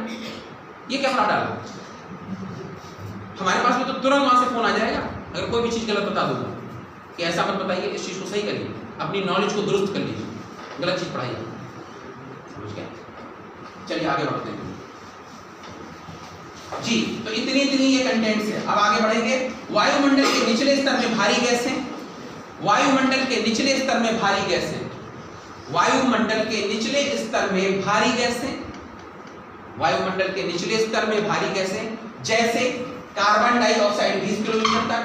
ये क्या पढ़ा डाला। हमारे पास में तो तुरंत वहां से फोन आ जाएगा अगर कोई भी चीज गलत बता दूंगा कि ऐसा मत बताइए, इस चीज को सही करिए, अपनी नॉलेज को दुरुस्त कर लीजिए, गलत चीज पढ़ाइए, समझ गए? चलिए आगे बढ़ते हैं जी। तो इतनी ये कंटेंट्स है। अब आगे बढ़ेंगे। वायुमंडल के निचले स्तर में भारी गैसें, वायुमंडल के निचले स्तर में भारी गैसें, वायुमंडल के निचले स्तर में भारी गैसें, वायुमंडल के निचले स्तर में भारी गैसें जैसे कार्बन डाइऑक्साइड 20 किलोमीटर तक,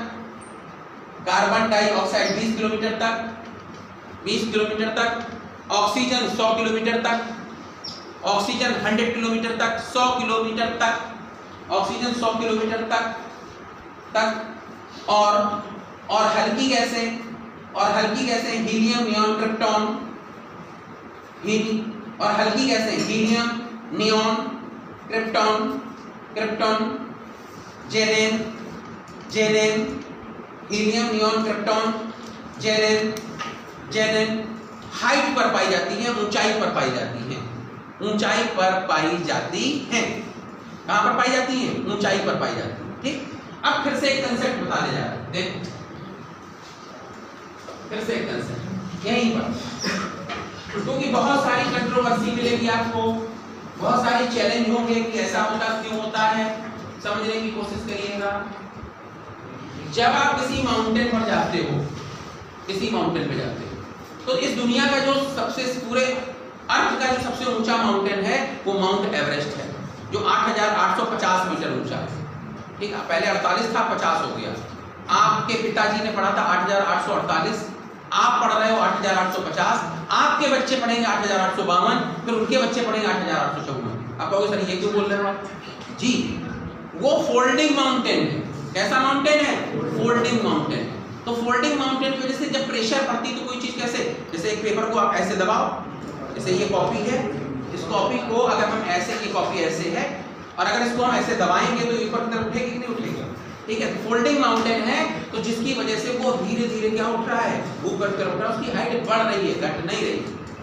कार्बन डाइऑक्साइड 20 किलोमीटर तक, 20 किलोमीटर तक, ऑक्सीजन 100 किलोमीटर तक, ऑक्सीजन 100 किलोमीटर तक, 100 किलोमीटर तक, ऑक्सीजन 100 किलोमीटर तक और हल्की गैसें, हीलियम, नियॉन, क्रिप्टॉन, और हल्की गैसें helium, neon, krypton, Jaylen, helium, neon, krypton, Jaylen height पर पाई जाती है, ऊंचाई पर पाई जाती है, ऊंचाई पर पाई जाती हैं। कहां पर पाई जाती हैं? ऊंचाई पर पाई जाती है, ठीक। अब फिर से एक कंसेप्ट बताने जा रहे हैं, देखो फिर से एक कंसेप्ट यहीं पर, क्योंकि बहुत सारी कंट्रोवर्सी मिलेगी आपको, बहुत सारे चैलेंज होंगे कि ऐसा होता क्यों होता है, समझने की कोशिश करिएगा। जब आप किसी माउंटेन पर जाते हो, किसी माउंटेन पे जाते हो, तो इस दुनिया का जो सबसे पूरे अर्थ का जो सबसे ऊंचा माउंटेन है वो माउंट एवरेस्ट है, जो 8,850 मीटर ऊंचा है, ठीक है। पहले 48 था, 50 हो गया। आपके पिताजी ने पढ़ा था 8,848, आप पढ़ रहे हो 8,850, आपके बच्चे पढ़ेंगे 8,852, फिर उनके बच्चे पढ़ेंगे 8,854। आप कहोगे सर ये क्यों बोल रहे हो आप? जी, वो फोल्डिंग माउंटेन है। कैसा माउंटेन है? Folding mountain. तो फोल्डिंग माउंटेन की वजह से जब प्रेशर पड़ती तो कोई चीज कैसे, जैसे एक पेपर को आप ऐसे दबाओ, जैसे ये कॉपी है, इस कॉपी को अगर हम ऐसे, ये कॉपी ऐसे है और अगर इसको हम ऐसे दबाएंगे तो ऊपर की तरफ उठेगी कि नहीं उठेगी, ठीक है। फोल्डिंग माउंटेन है तो जिसकी वजह से वो धीरे धीरे क्या उठ रहा है, ऊपर की तरफ उठ रहा है, उसकी हाइट बढ़ रही है, घट नहीं रही,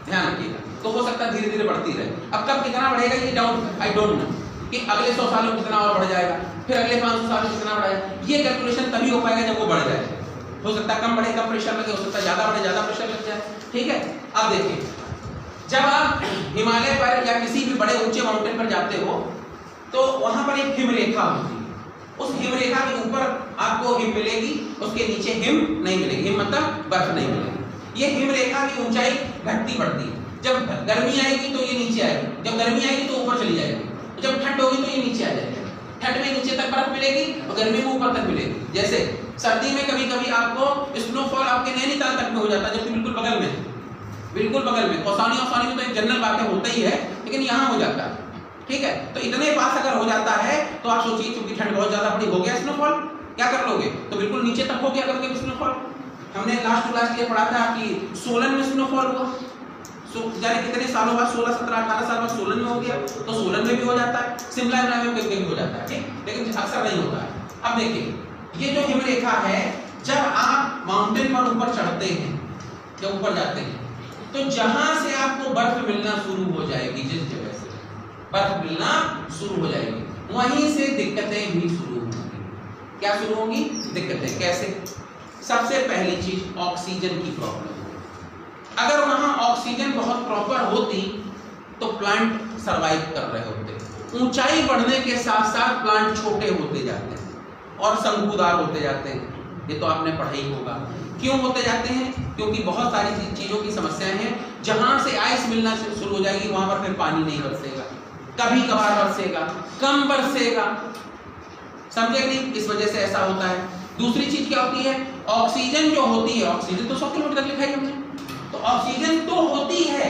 ध्यान रखिएगा। तो हो सकता है धीरे धीरे बढ़ती रहे। अब कब कितना बढ़ेगा ये डाउट, आई डोंट नो कि अगले 100 सालों में कितना और बढ़ जाएगा, फिर अगले 500 सालों में कितना बढ़ेगा, ये कैलकुलेशन तभी हो पाएगा जब वो बढ़ जाए। हो सकता है कम बढ़े, कम प्रेशर लगे, हो सकता है ज्यादा बढ़े, ज्यादा प्रेशर लग जाए, ठीक है। अब देखिए जब आप हिमालय पर या किसी भी बड़े ऊंचे माउंटेन पर जाते हो तो वहां पर एक हिमरेखा होती है। उस हिमरेखा के ऊपर आपको हिम मिलेगी, उसके नीचे हिम नहीं मिलेगी। हिम मतलब बर्फ नहीं मिलेगी। ये हिमरेखा की ऊंचाई घटती बढ़ती है। जब गर्मी आएगी तो ये नीचे आएगी, जब गर्मी आएगी तो ऊपर चली जाएगी, जब ठंड होगी तो ये नीचे आ जाएगी। ठंड में नीचे तक बर्फ मिलेगी और गर्मी में ऊपर तक मिलेगी। जैसे सर्दी में कभी कभी आपको स्नोफॉल आपके नैनीताल तक में हो जाता है, जबकि बिल्कुल बगल में, बिल्कुल बगल में। कौसानी औसानी में तो एक जनरल बात है, होता ही है, लेकिन यहाँ हो जाता है। ठीक है, तो इतने पास अगर हो जाता है तो आप सोचिए, क्योंकि ठंड बहुत ज्यादा बड़ी हो गया स्नोफॉल, क्या कर लोगे? तो बिल्कुल नीचे तक हो गया करोगे स्नोफॉल। हमने लास्ट क्लास ये पढ़ा था कि सोलन में स्नोफॉल हुआ, जाने कितने सालों बाद, 16, 17, 18 साल बाद सोलन में हो गया, तो सोलन में भी हो जाता है, शिमला में कभी हो जाता है, ठीक, लेकिन अक्सर नहीं होता है। अब देखिए, ये जो हिमरेखा है, जब आप माउंटेन पर ऊपर चढ़ते हैं, जब ऊपर जाते हैं, तो जहां से आपको बर्फ मिलना शुरू हो जाएगी, जिस जगह से बर्फ मिलना शुरू हो जाएगी, वहीं से दिक्कतें भी शुरू होंगी। क्या शुरू होंगी? दिक्कतें। कैसे? सबसे पहली चीज ऑक्सीजन की प्रॉब्लम। अगर वहां ऑक्सीजन बहुत प्रॉपर होती तो प्लांट सरवाइव कर रहे होते। ऊंचाई बढ़ने के साथ साथ प्लांट छोटे होते जाते हैं और शंकुदार होते जाते हैं। ये तो आपने पढ़ा ही होगा। क्यों होते जाते हैं? क्योंकि बहुत सारी चीजों की समस्याएं हैं। जहां से आइस मिलना शुरू हो जाएगी वहां पर फिर पानी नहीं बरसेगा, कभी कभार बरसेगा, कम बरसेगा। समझे नहीं? इस वजह से ऐसा होता है। दूसरी चीज क्या होती है? ऑक्सीजन जो होती है, ऑक्सीजन तो 100 किलोमीटर तक लिखा है हमने, तो ऑक्सीजन तो होती है,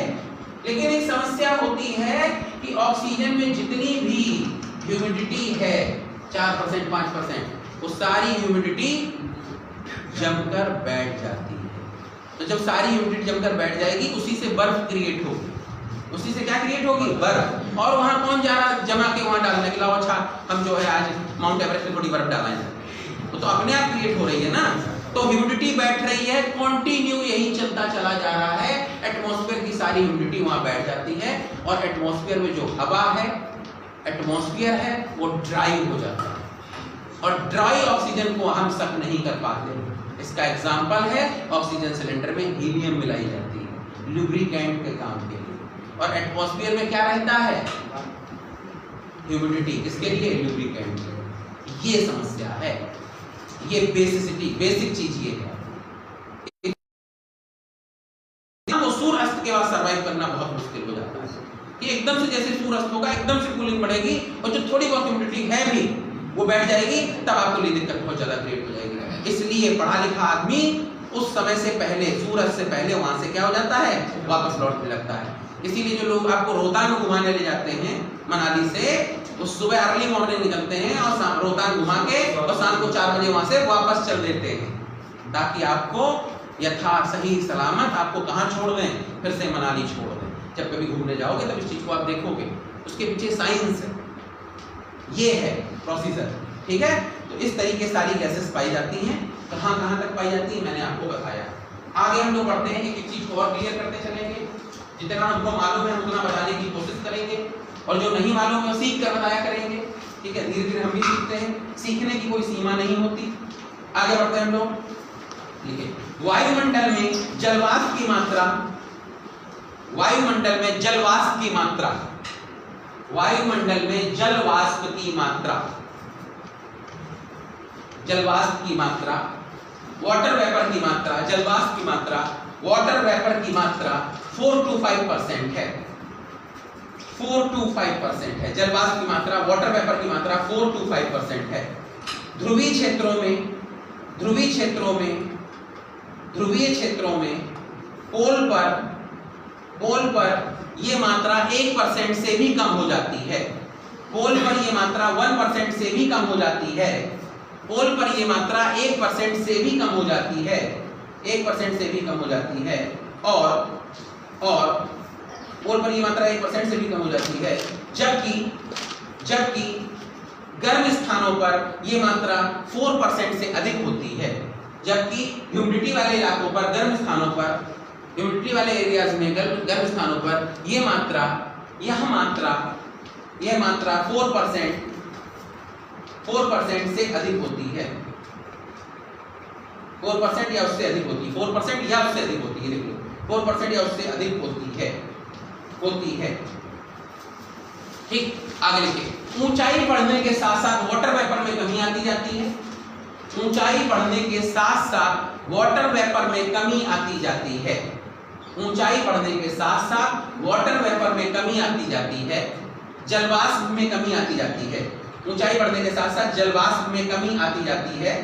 लेकिन एक समस्या होती है कि ऑक्सीजन में जितनी भी ह्यूमिडिटी है 4%, 5%, वो सारी ह्यूमिडिटी जमकर बैठ जाती है। तो जब सारी ह्यूमिडिटी जमकर बैठ जाएगी, उसी से बर्फ क्रिएट होगी। उसी से क्या क्रिएट होगी? बर्फ। और वहां कौन जा रहा जमा के वहां डालने के लिए? अच्छा, हम जो है आज माउंट एवरेस्ट में थोड़ी बर्फ डालेंगे, वो तो अपने आप क्रिएट हो रही है ना। तो ह्यूमिडिटी बैठ रही है, कंटिन्यू यही चलता चला जा रहा है, एटमॉस्फेयर की सारी ह्यूमिडिटी वहां बैठ जाती है, और एटमॉस्फेयर में जो हवा है, एटमॉस्फेयर है, वो ड्राई हो जाता है, और ड्राई ऑक्सीजन को हम सक नहीं कर पाते। इसका एग्जाम्पल है ऑक्सीजन सिलेंडर में हीलियम मिलाई जाती है लुब्रिकेंट के काम के लिए, और एटमॉस्फेयर में क्या रहता है? ह्यूमिडिटी। किसके लिए? लुब्रिकेंट के। ये समस्या है, ये बेसिक चीज ये है। तो सूर्य अस्त के बाद सर्वाइव करना बहुत मुश्किल हो जाता है कि एकदम से जैसे सूर्य अस्त होगा, एकदम से कूलिंग बढ़ेगी, और जो थोड़ी बहुत ह्यूमिडिटी है भी वो बैठ जाएगी, तब आपको लिए दिक्कत बहुत ज्यादा क्रिएट हो जाएगी। इसलिए पढ़ा लिखा आदमी उस समय से पहले, सूरज से पहले वहां से क्या हो जाता है? वापस लौटने लगता है। इसीलिए जो लोग आपको रोहतांग घुमाने ले जाते हैं मनाली से, वो सुबह अर्ली मॉर्निंग निकलते हैं और रोहतांग घुमा के और शाम को 4 बजे वहां से वापस चल देते हैं, ताकि आपको यथा सही सलामत आपको कहाँ छोड़ दें? फिर से मनाली छोड़ दें। जब कभी घूमने जाओगे तब इस चीज को आप देखोगे, उसके पीछे साइंस है, ये है प्रोसीजर। ठीक है, तो इस तरीके सारी गैसेस पाई जाती हैं। कहाँ कहाँ तक पाई जाती है मैंने आपको बताया। आगे हम लोग बढ़ते हैं, एक चीज को और क्लियर करते चलेंगे। जितना हमको मालूम है उतना बताने की कोशिश करेंगे, और जो नहीं मालूम है वो सीख कर बताया करेंगे। ठीक है, धीरे धीरे हम भी सीखते हैं, सीखने की कोई सीमा नहीं होती। आगे बढ़ते हैं हम लोग। ठीक है, वायुमंडल में जलवाष्प की मात्रा, वायुमंडल में जलवाष्प की मात्रा, वायुमंडल में जलवाष्प की मात्रा, जलवाष्प की मात्रा, वाटर वेपर की मात्रा, जलवाष्प की मात्रा, वाटर वेपर की मात्रा 4 to 5% है। 4 to 5% है जलवाष्प की मात्रा, वाटर वेपर की मात्रा 4 to 5% है। ध्रुवीय क्षेत्रों में, ध्रुवीय क्षेत्रों में, ध्रुवीय क्षेत्रों में पोल पर ये मात्रा 1% से भी कम हो जाती है। पोल पर ये मात्रा 1% से भी कम हो जाती है। पोल पर ये मात्रा 1% से भी कम हो जाती है, 1% से भी कम हो जाती है, और पोल पर ये मात्रा 1% से भी कम हो जाती है। जबकि गर्म स्थानों पर ये मात्रा 4% से अधिक होती है। जबकि ह्यूमिडिटी वाले इलाकों पर, गर्म स्थानों पर, ह्यूमिडिटी वाले एरियाज में, गर्म स्थानों पर ये मात्रा, यह मात्रा 4% से अधिक होती है। 4% या उससे अधिक होती है, 4% या उससे अधिक होती है, देखो 4% या उससे अधिक होती है। होती है। ठीक, आगे लिखिए, ऊंचाई बढ़ने के साथ साथ वाटर वेपर में कमी आती जाती है। ऊंचाई बढ़ने के साथ साथ वाटर वेपर में कमी आती जाती है। ऊंचाई बढ़ने के साथ साथ वाटर वेपर में कमी आती जाती है। जलवाष्प में कमी आती जाती है। ऊंचाई बढ़ने के साथ साथ जलवाष्प में कमी आती जाती है।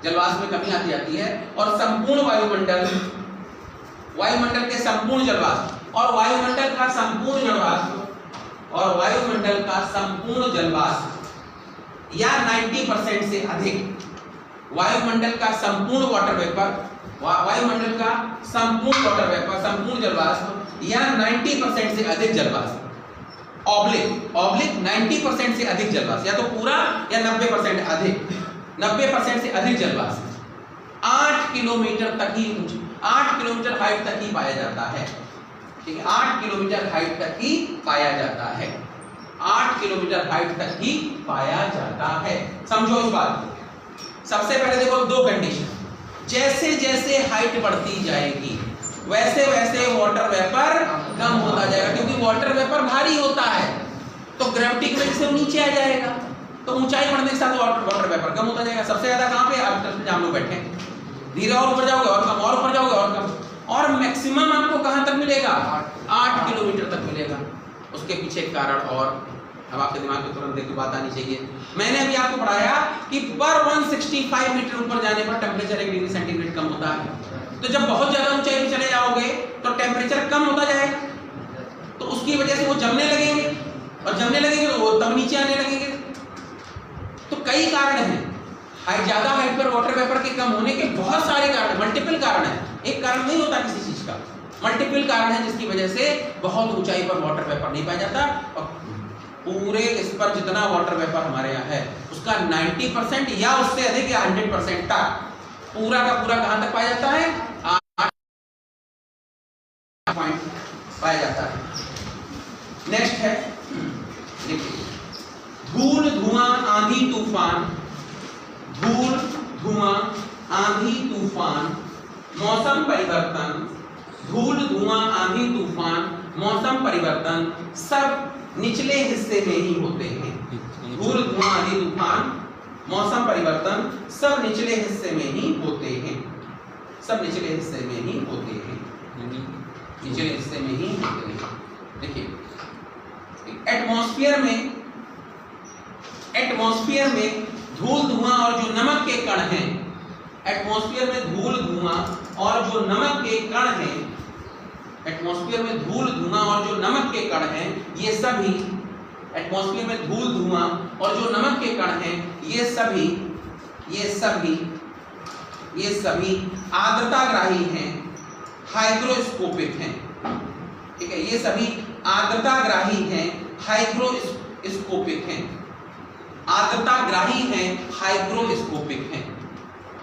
जलवाष्प में कमी आती जाती है और संपूर्ण वायुमंडल के संपूर्ण जलवाष्प और वायुमंडल का संपूर्ण जलवाष्प और वायुमंडल का संपूर्ण जलवाष्प या 90% से अधिक, वायुमंडल का संपूर्ण वाटर वेपर, वायुमंडल का संपूर्ण वाटर वेपर, संपूर्ण जलवाष्प या 90% से अधिक जलवाष्प, ऑब्लिक 90% से अधिक जलवाष्प, या तो पूरा या 90% अधिक, 90% से अधिक जलवाष्प 8 किलोमीटर तक ही 8 किलोमीटर हाइट तक ही पाया जाता है। ठीक है, 8 किलोमीटर हाइट तक ही पाया जाता है। 8 किलोमीटर हाइट तक ही पाया जाता है। समझो इस बात को। सबसे पहले देखो दो कंडीशन, जैसे जैसे हाइट बढ़ती जाएगी वैसे वैसे वाटर वेपर कम होता जाएगा, क्योंकि वाटर वेपर भारी होता है तो ग्रेविटी की वजह से नीचे आ जाएगा, तो ऊंचाई बढ़ने के साथ वाटर वेपर कम होता जाएगा। सबसे ज्यादा कहां पे? आप जहां लोग बैठे हैं, धीरे और ऊपर जाओगे और कम, और ऊपर जाओगे और कम, और मैक्सिमम आपको कहां तक मिलेगा? 8 किलोमीटर तक मिलेगा। उसके पीछे कारण और अब आपके दिमाग में तुरंत देखो बात आनी चाहिए। मैंने अभी आपको पढ़ाया कि पर 165 मीटर ऊपर जाने पर टेम्परेचर 1 डिग्री सेंटीग्रेड कम होता है। तो जब बहुत ज्यादा ऊंचाई पे चले जाओगे तो टेम्परेचर कम होता जाएगा, तो उसकी वजह से वो जमने लगेंगे, और जमने लगेंगे तो वो तब नीचे आने लगेंगे। तो कई कारण हैं, ज्यादा हाइट पर वाटर वेपर के कम होने के बहुत सारे कारण, मल्टीपल कारण है, एक कारण नहीं होता किसी चीज का, मल्टीपल कारण है जिसकी वजह से बहुत ऊंचाई पर वाटर वेपर नहीं पाया जाता। और पूरे इस पर जितना वाटर वेपर हमारे यहाँ है उसका 90% या उससे अधिक या 100% तक पूरा का पूरा कहां तक पाया जाता है? 8 पॉइंट पाया जाता है। नेक्स्ट है, देखिए, धूल धुआं आंधी तूफान, धूल धुआं आंधी तूफान, मौसम परिवर्तन, धूल धुआं आंधी तूफान, मौसम परिवर्तन सब निचले हिस्से में ही होते हैं। धूल धुआं आंधी तूफान, मौसम परिवर्तन सब निचले हिस्से में ही होते हैं, सब निचले हिस्से में ही होते हैं, निचले हिस्से में ही होते हैं। देखिए, एटमॉस्फेयर में धूल धुआं और जो नमक के कण हैं, एटमॉस्फेयर में धूल धुआं और जो नमक के कण हैं, एटमॉस्फेयर में धूल धुआं और जो नमक के कण हैं, ये सभी, एटमॉस्फेयर में धूल धुआं और जो नमक के कण हैं, ये सभी आर्द्रताग्राही हैं, हाइग्रोस्कोपिक हैं। ठीक है, ये सभी आर्द्रताग्राही हैं, हाइग्रोस्कोपिक हैं, आर्द्रताग्राही हैं, हाइग्रोस्कोपिक हैं,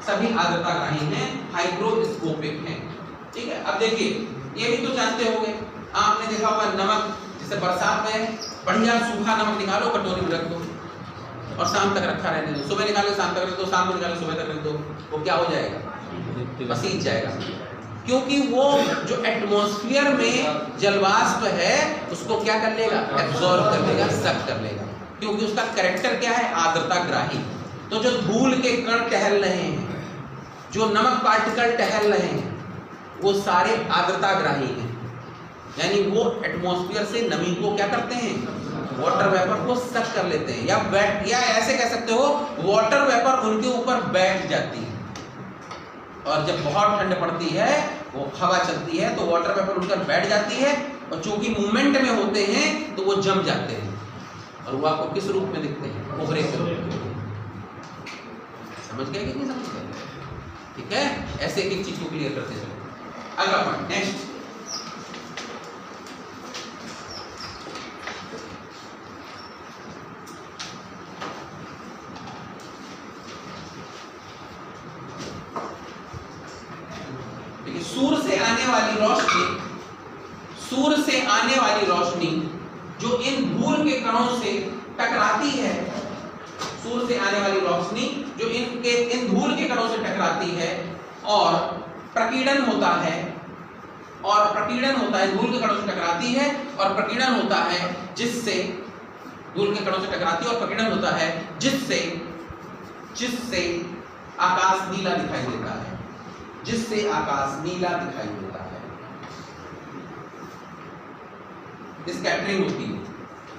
सभी आर्द्रताग्राही हैं, हाइग्रोस्कोपिक हैं। ठीक है, अब देखिए, ये भी तो जानते होंगे, आपने देखा होगा नमक, जैसे बरसात में बढ़िया सूखा नमक निकालो, कटोरी में रख दो और शाम तक रखा रहने दो, सुबह निकालो शाम तक रख दो, शाम को निकालो सुबह तक रख दो, वो क्या हो जाएगा? पसीज जाएगा, क्योंकि वो जो एटमॉस्फेयर में जलवाष्प है उसको क्या कर लेगा? एब्जॉर्ब कर लेगा, सक कर लेगा, क्योंकि उसका कैरेक्टर क्या है? आर्द्रताग्राही। तो जो धूल के कण टहल रहे हैं, जो नमक पार्टिकल टहल रहे हैं, वो सारे आर्द्रताग्राही हैं, यानी वो एटमॉस्फेयर से नमी को क्या करते हैं? वाटर वेपर को सक कर लेते हैं, या ऐसे कह सकते हो वाटर वेपर उनके ऊपर बैठ जाती है, और जब बहुत ठंड पड़ती है, वो हवा चलती है तो वाटर वेपर उनकर बैठ जाती है, और चूंकि मूवमेंट में होते हैं तो वो जम जाते हैं, और वो आपको किस रूप में दिखते हैं? कोहरे के रूप में। समझ गए कि नहीं समझ गए? ठीक है, ऐसे एक एक चीज को क्लियर करते चलो। अगला पॉइंट, नेक्स्ट, सूर्य से आने वाली रोशनी, सूर्य से आने वाली रोशनी जो इन धूल के कणों से टकराती है, सूर्य से आने वाली रोशनी जो इन धूल के कणों से टकराती है और प्रकीर्णन होता है, और प्रकीर्णन होता है धूल के कणों से टकराती है, और प्रकीर्णन होता है जिससे धूल के कणों से टकराती है, और प्रकीर्णन होता है जिससे आकाश नीला दिखाई देता है, जिससे आकाश नीला दिखाई देता है। स्कैटरिंग होती है,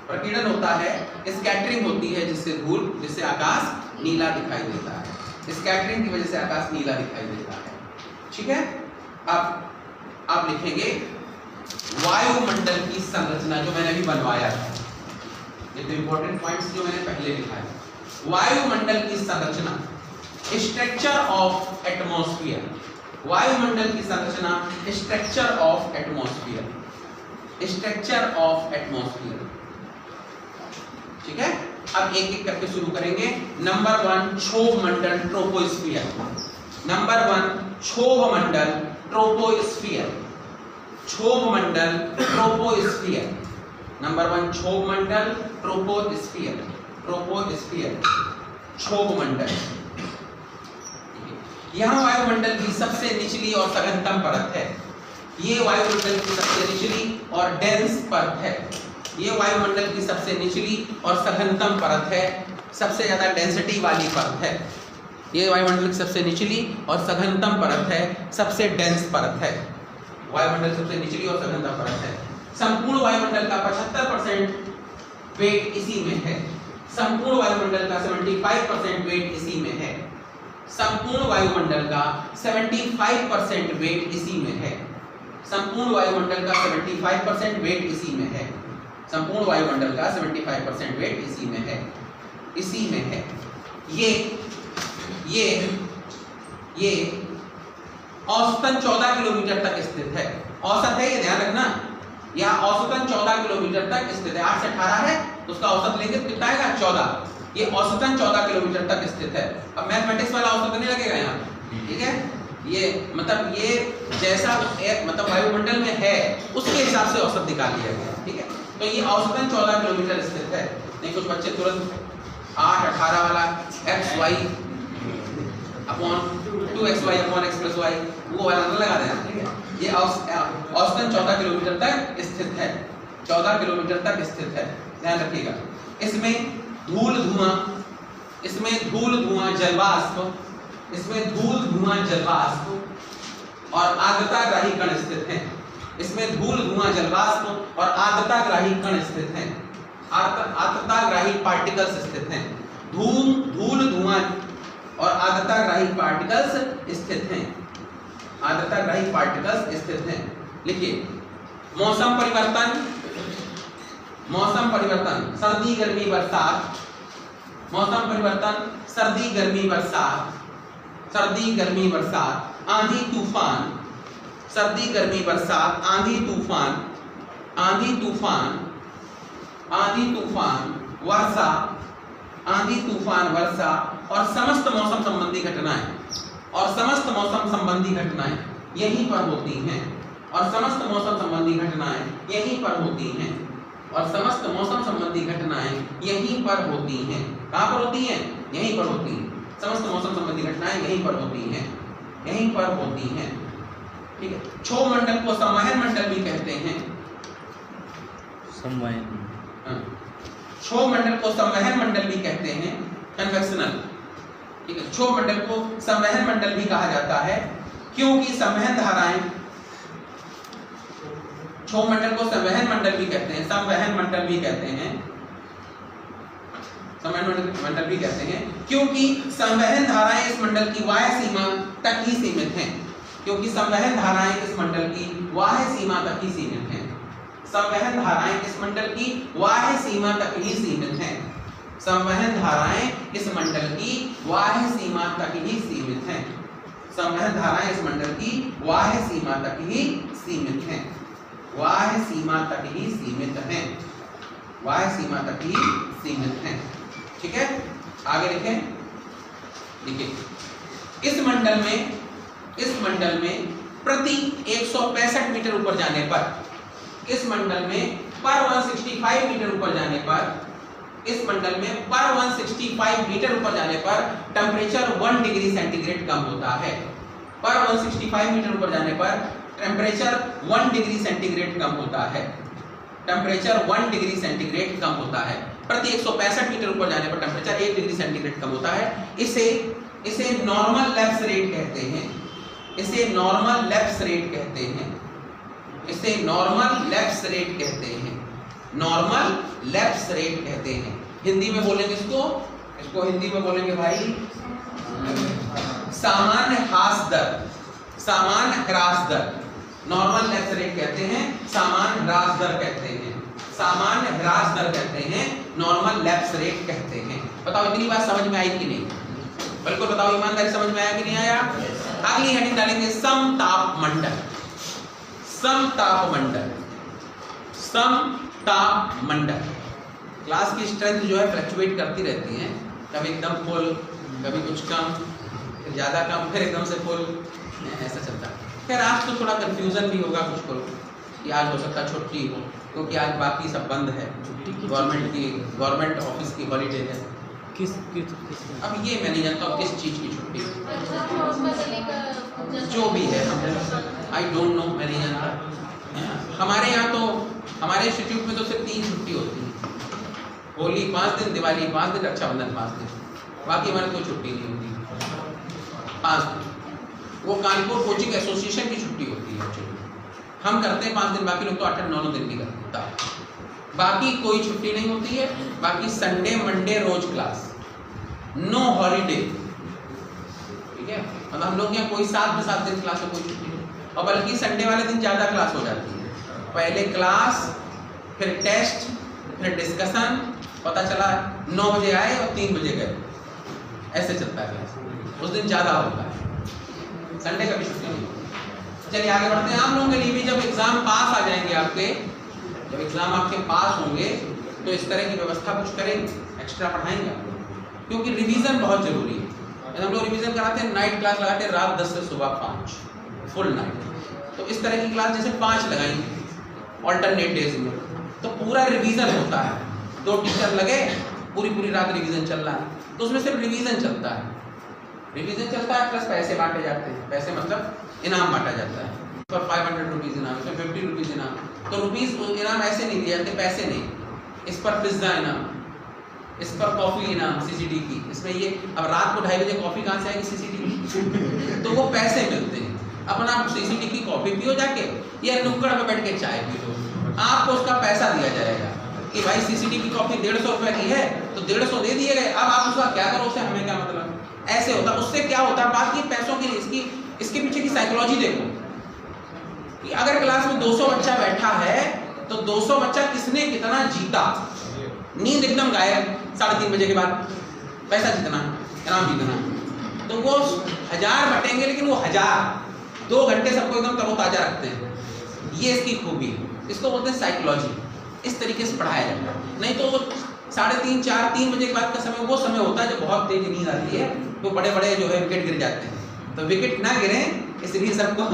प्रकीर्णन होता है, स्कैटरिंग होती है जिससे आकाश नीला दिखाई देता है। स्कैटरिंग की वजह से आकाश नीला दिखाई देता है। ठीक है, अब आप लिखेंगे वायुमंडल की संरचना, जो मैंने अभी बनवाया था, ये तो इंपॉर्टेंट पॉइंट्स जो मैंने पहले लिखा है। वायुमंडल की संरचना, स्ट्रक्चर ऑफ एटमॉस्फेयर। वायुमंडल की संरचना, structure of atmosphere, structure of atmosphere. ठीक है, अब एक एक करके शुरू करेंगे। नंबर 1 क्षोभ मंडल ट्रोपोस्फियर। नंबर 1 क्षोभ मंडल ट्रोपोस्फियर, क्षोभ मंडल ट्रोपोस्फियर। नंबर 1 क्षोभ मंडल ट्रोपोस्फियर, ट्रोपोस्फियर क्षोभ मंडल। यहाँ वायुमंडल की सबसे निचली और सघनतम परत है। ये वायुमंडल की सबसे निचली और डेंस परत है। ये वायुमंडल की सबसे निचली और सघनतम परत है, सबसे ज्यादा डेंसिटी वाली परत है। ये वायुमंडल की सबसे निचली और सघनतम परत है, सबसे डेंस परत है। वायुमंडल सबसे निचली और सघनतम परत है। संपूर्ण वायुमंडल का 75% वेट इसी में है। संपूर्ण वायुमंडल का 75% वेट इसी में है। संपूर्ण वायुमंडल का 75% वेट इसी में है। संपूर्ण वायुमंडल का 75% वेट इसी में है। संपूर्ण वायुमंडल का 75% वेट इसी में है, इसी में है। ये औसतन 14 किलोमीटर तक स्थित है। औसत है, ये ध्यान रखना, यह औसतन 14 किलोमीटर तक स्थित है। 8 से 18 है, उसका औसत लेंगे तो कितना आएगा 14। ये औसतन 14 किलोमीटर तक स्थित है। अब मैथमेटिक्स वाला औसत नहीं लगेगा यहाँ, ठीक है। ये मतलब ये जैसा मतलब वायुमंडल में है उसके हिसाब से औसत निकाल लिया गया, ठीक है। तो ये औसतन 14 किलोमीटर स्थित है। नहीं कुछ बच्चे तुरंत 8 18 वाला xy upon 2xy upon x + y वो वाला न लगा देना, ठीक है। ये औसतन 14 किलोमीटर तक स्थित है, 14 किलोमीटर तक स्थित है, ध्यान रखिएगा। इसमें धूल धुआं जलवाष्प, इसमें धूल धुआं जलवाष्प और आर्द्रताग्राही कण स्थित हैं। इसमें धूल धुआं जलवाष्प और आर्द्रताग्राही कण स्थित हैं, आर्द्रताग्राही पार्टिकल्स स्थित हैं। धूल धुआं और आर्द्रताग्राही पार्टिकल्स स्थित हैं, आर्द्रताग्राही पार्टिकल्स स्थित हैं। लिखिए मौसम परिवर्तन, सर्दी गर्मी बरसात, मौसम परिवर्तन, सर्दी गर्मी बरसात, सर्दी गर्मी बरसात, आंधी तूफान, सर्दी गर्मी बरसात, आंधी तूफान, आंधी तूफान, आंधी तूफान, वर्षा, आंधी तूफान, वर्षा और समस्त मौसम संबंधी घटनाएं, और समस्त मौसम संबंधी घटनाएं यहीं पर होती हैं, और समस्त मौसम संबंधी घटनाएं यहीं पर होती हैं, और समस्त मौसम संबंधी घटनाएं यहीं पर होती हैं। कहाँ पर होती हैं? यहीं पर होती हैं। समस्त मौसम संबंधी घटनाएं यहीं पर होती हैं, यहीं पर होती हैं, ठीक है। क्षोभ मंडल को संवहन मंडल भी कहते हैं, क्षोभ मंडल को संवहन मंडल भी कहते हैं, कन्वेक्शनल, ठीक है। क्षोभ मंडल को संवहन मंडल भी कहा जाता है क्योंकि संवहन धाराएं, क्षोभ मंडल को संवहन मंडल भी कहते हैं, संवहन मंडल भी कहते हैं, मंडल भी कहते हैं क्योंकि संवहन धाराएं इस मंडल की बाह्य सीमा तक ही सीमित हैं, क्योंकि संवहन धाराएं इस मंडल की बाह्य सीमा तक ही सीमित हैं, संवहन धाराएं इस मंडल की बाह्य सीमा तक ही सीमित हैं, संवहन धाराएं इस मंडल की बाह्य सीमा तक ही सीमित हैं, संवहन धाराएं इस मंडल की बाह्य सीमा तक ही सीमित हैं, बाह्य सीमा तक ही सीमित हैं, बाह्य सीमा तक ही सीमित हैं, ठीक है। आगे लिखें, देखिए इस मंडल में प्रति 165 मीटर ऊपर जाने पर, इस मंडल में पर 165 मीटर ऊपर जाने पर, इस मंडल में पर 165 मीटर ऊपर जाने पर टेम्परेचर 1 डिग्री सेंटीग्रेड कम होता है। पर 165 मीटर ऊपर जाने पर टेम्परेचर 1 डिग्री सेंटीग्रेड कम होता है, टेम्परेचर 1 डिग्री सेंटीग्रेड कम होता है। प्रति 165 मीटर ऊपर जाने पर टेम्परेचर 1 डिग्री सेंटीग्रेड कम होता है। इसे नॉर्मल लैप्स रेट कहते हैं, इसे नॉर्मल लैप्स रेट कहते हैं, इसे नॉर्मल लैप्स रेट कहते हैं, नॉर्मल लैप्स रेट कहते हैं। हिंदी में बोलेंगे इसको हिंदी में बोलेंगे भाई सामान्य ह्रास दर, सामान्य ह्रास दर, नॉर्मल लैप्स रेट कहते हैं, सामान्य ह्रास दर कहते हैं, सामान्य ह्रास दर कहते हैं, नॉर्मल लैप्स रेट कहते हैं। बताओ इतनी बात समझ में आई कि नहीं? बिल्कुल बताओ, ईमानदारी समझ में आया कि नहीं आया? अगली हेडिंग डालेंगे समतापमंडल, समतापमंडल, समतापमंडल। क्लास की स्ट्रेंथ जो है फ्लक्चुएट करती रहती है, कभी एकदम फुल, कभी कुछ कम, फिर ज़्यादा कम, फिर एकदम से फुल, ऐसा चलता है। खैर आज तो थोड़ा कंफ्यूजन भी होगा कुछ को कि आज हो सकता छुट्टी हो, क्योंकि आज बाकी सब बंद है, गवर्नमेंट ऑफिस की हॉलीडे है। किस अब ये मैं नहीं जानता हूँ किस चीज़ की छुट्टी, जो भी है, आई डोंट नो, मैं नहीं जानता। हमारे यहाँ तो हमारे इंस्टीट्यूट में तो सिर्फ 3 छुट्टी होती है, होली 5 दिन, दिवाली 5 दिन, रक्षाबंधन 5 दिन, बाकी हमारे कोई छुट्टी नहीं होती 5 दिन। वो कानपुर कोचिंग एसोसिएशन की छुट्टी होती है, हम करते हैं 5 दिन, बाकी लोग तो 8-9 दिन भी करते हैं, बाकी कोई छुट्टी नहीं होती है। बाकी संडे मंडे रोज क्लास, नो हॉलीडे, ठीक है। मतलब हम लोग यहाँ कोई 7 दिन क्लास है, कोई छुट्टी नहीं, और बल्कि संडे वाले दिन ज़्यादा क्लास हो जाती है। पहले क्लास, फिर टेस्ट, फिर डिस्कशन, पता चला 9 बजे आए और 3 बजे गए, ऐसे चलता है क्लास, उस दिन ज़्यादा होता है, संडे का भी छुट्टी नहीं होती। चलिए आगे बढ़ते हैं। आप लोगों के लिए भी जब एग्जाम पास आ जाएंगे आपके, जब एग्जाम आपके पास होंगे तो इस तरह की व्यवस्था कुछ करेंगे, एक्स्ट्रा पढ़ाएंगे आप लोग, क्योंकि रिवीजन बहुत जरूरी है। हम लोग रिवीजन कराते हैं, नाइट क्लास लगाते हैं रात 10 से सुबह 5, फुल नाइट। तो इस तरह की क्लास जैसे 5 लगाएंगे ऑल्टरनेट डेज में, तो पूरा रिवीजन होता है। 2 टीचर लगे, पूरी रात रिवीजन चल रहा है, तो उसमें सिर्फ रिवीजन चलता है, रिवीजन चलता है, प्लस पैसे बांटे जाते हैं। पैसे मतलब इनाम बांटा जाता है, पर 500 रुपीज़ इनाम, इसमें 50 रुपीज़ इनाम। तो रुपीज़ इनाम ऐसे नहीं दिए जाते, पैसे नहीं, इस पर पिज्ज़ा इनाम, इस पर कॉफ़ी इनाम CCD की, इसमें ये। अब रात को 2:30 बजे कॉफ़ी कहाँ से आएगी CCD की? तो वो पैसे मिलते हैं। अपना CCD की कॉफ़ी पियो जाके, या नुक्कड़ में बैठ के चाय पी लो, आपको उसका पैसा दिया जाएगा कि भाई CCD की कॉफ़ी 150 रुपये की है, तो 150 दे दिए गए। अब आप उसका क्या करो, उससे हमें क्या मतलब, ऐसे होता। उससे क्या होता है, बात की पैसों की, इसके पीछे की साइकोलॉजी देखो कि अगर क्लास में 200 बच्चा बैठा है तो 200 बच्चा किसने कितना जीता, नींद एकदम गायब 3:30 बजे के बाद, पैसा जितना, इनाम जितना, तो वो 1000 बटेंगे, लेकिन वो 1000 2 घंटे सबको एकदम तरोताजा रखते हैं। ये इसकी खूबी, इसको बोलते हैं साइकोलॉजी। इस तरीके से पढ़ाया जाता है। नहीं तो वो 3:30, 4, 3 बजे के बाद का समय वो समय होता है जब बहुत तेज नींद आती है, तो बड़े बड़े जो है विकेट गिर जाते हैं। तो विकेट ना गिरे इसलिए सबको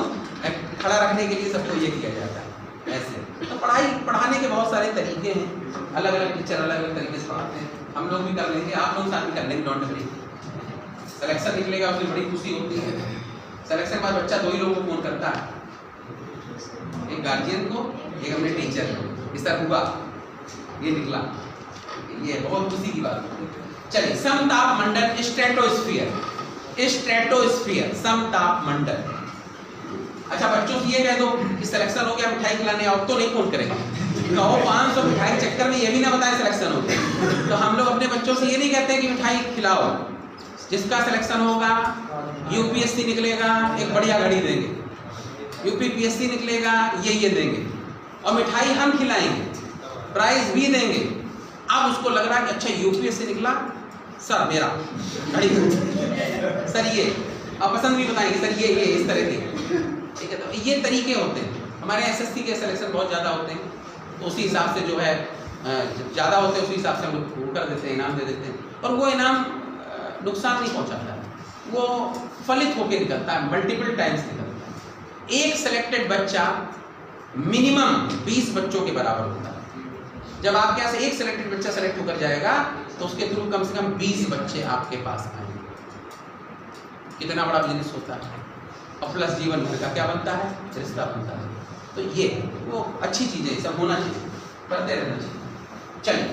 खड़ा रखने के लिए सबको ये किया जाता है ऐसे। तो पढ़ाने के बहुत सारे तरीके हैं, अलग अलग टीचर अलग अलग तरीके से पढ़ाते हैं। हम लोग भी कर लेंगे, आप लोग साथ भी कर लेंगे, डोंट वरी। सिलेक्शन निकलेगा, उसमें बड़ी खुशी होती है। सिलेक्शन के बाद बच्चा 2 ही लोगों को फोन करता है, एक गार्जियन को, एक अपने टीचर को, इस तरह हुआ, ये निकला, ये बहुत खुशी की बात है। चलिए, समतापमंडल, स्ट्रेटोस्फीयर, स्ट्रेटोस्फीयर, समतापमंडल। अच्छा, बच्चों से ये कह दो कि सिलेक्शन हो गया, मिठाई खिलाने आओ, तो नहीं फोन करेंगे। कहो 500 मिठाई के चक्कर में ये भी ना बताएं सिलेक्शन हो गया। तो हम लोग अपने बच्चों से ये नहीं कहते कि मिठाई खिलाओ। जिसका सिलेक्शन होगा, UPSC निकलेगा, एक बढ़िया घड़ी देंगे, UPPSC निकलेगा, ये देंगे, और मिठाई हम खिलाएंगे, प्राइज भी देंगे। अब उसको लग रहा है कि अच्छा UPSC निकला, सर मेरा घड़ी सर ये, आप पसंद भी बताएंगे सर ये इस तरह की, ठीक है। तो ये तरीके होते हैं। हमारे SSC के सिलेक्शन बहुत ज़्यादा होते हैं, तो उसी हिसाब से जो है ज़्यादा होते हैं, उसी हिसाब से हम लोग कर देते हैं, इनाम दे देते हैं। और वो इनाम नुकसान नहीं पहुंचाता है, वो फलित होकर निकलता है, मल्टीपल टाइम्स निकलता है। एक सिलेक्टेड बच्चा मिनिमम 20 बच्चों के बराबर होता है। जब आपके यहाँ से एक सिलेक्टेड बच्चा सेलेक्ट होकर जाएगा तो उसके थ्रू कम से कम 20 बच्चे आपके पास आएंगे। कितना बड़ा बिजनेस होता है। और प्लस जीवन भर का क्या बनता है, रिश्ता बनता है। तो ये वो अच्छी चीज है, सब होना चाहिए, पढ़ते रहना चाहिए। चलिए,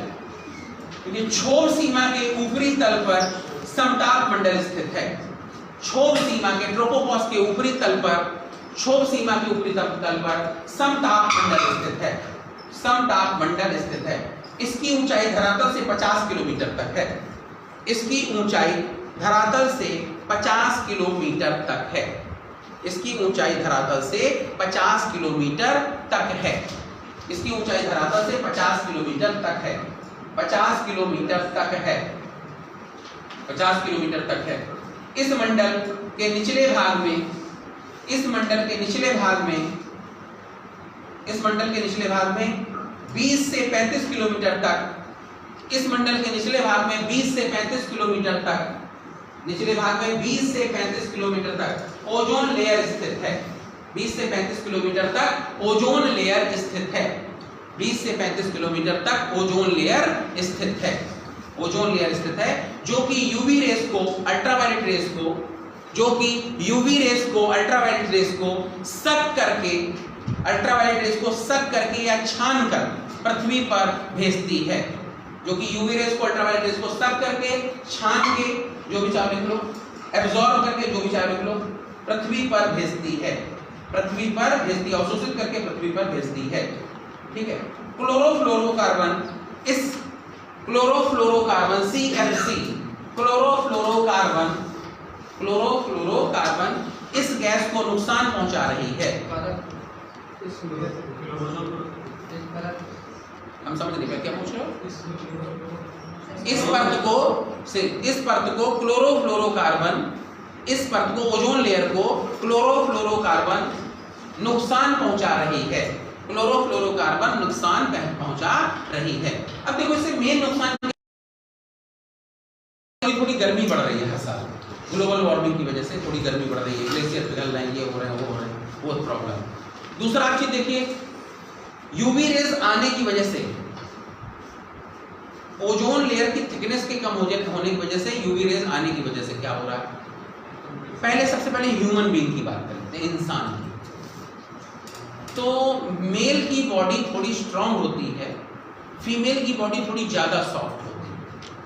क्योंकि क्षोभ सीमा के ऊपरी तल पर समताप मंडल स्थित है। क्षोभ सीमा के ट्रोपोपॉज के ऊपरी तल पर, क्षोभ सीमा के ऊपरी तल पर समताप मंडल स्थित है। समताप मंडल स्थित है। इसकी ऊंचाई धरातल से 50 किलोमीटर तक है। इसकी ऊंचाई धरातल से 50 किलोमीटर तक है। इसकी ऊंचाई धरातल से 50 किलोमीटर तक है। इसकी ऊंचाई धरातल से 50 किलोमीटर तक है। 50 किलोमीटर तक है। 50 किलोमीटर तक है। इस मंडल के निचले भाग में, इस मंडल के निचले भाग में, इस मंडल के निचले भाग में 20 से 35 किलोमीटर तक, इस मंडल के निचले भाग में 20 से 35 किलोमीटर तक, निचले भाग में 20 से 35 किलोमीटर तक ओजोन लेयर स्थित है। 20 से 35 किलोमीटर तक ओजोन लेयर स्थित है। 20 से 35 किलोमीटर तक ओजोन लेयर स्थित है। ओजोन लेयर स्थित है जो कि यूवी रेस को, अल्ट्रावायलेट रेस को, जो कि यूवी रेस को, अल्ट्रावायलेट रेस को सक करके, अल्ट्रावायलेट रेस को सक करके या छान कर पृथ्वी पर भेजती है। जो कि यूवी रेस को, अल्ट्रावायलेट रेस को सक करके, छान के, जो भी चाहे लिख लो, एब्जॉर्ब करके, जो भी चाहे लिख लो, पृथ्वी पर भेजती है। पृथ्वी पर भेजती है, अवशोषित करके पृथ्वी पर भेजती है। ठीक है। क्लोरोफ्लोरोकार्बन, इस क्लोरोफ्लोरोकार्बन CFC, क्लोरोफ्लोरोकार्बन, क्लोरोफ्लोरोकार्बन इस गैस को नुकसान पहुंचा रही है। हम समझ नहीं पाए क्या पूछ रहे हो। इस परत को क्लोरोफ्लोरोकार्बन, इस परत को, ओजोन लेयर को क्लोरोफ्लोरोकार्बन नुकसान पहुंचा रही है। क्लोरोफ्लोरोकार्बन नुकसान पहुंचा रही है। अब देखो इससे मेन नुकसान, थोड़ी गर्मी बढ़ रही है हर साल, ग्लोबल वार्मिंग की वजह से थोड़ी गर्मी बढ़ रही है, ग्लेशियर पिघल रहे हैं, ये हो रहे हैं, वो हो रहे हैं, वो प्रॉब्लम। दूसरा आप चीज देखिए, यूवी रेज आने की वजह से, ओजोन लेयर की थिकनेस के कम होने की वजह से, यूवी रेज आने की वजह से क्या हो रहा है। पहले सबसे पहले ह्यूमन बीइंग की बात करते हैं, इंसान की। तो मेल की बॉडी थोड़ी स्ट्रांग होती है, फीमेल की बॉडी थोड़ी ज्यादा सॉफ्ट होती है।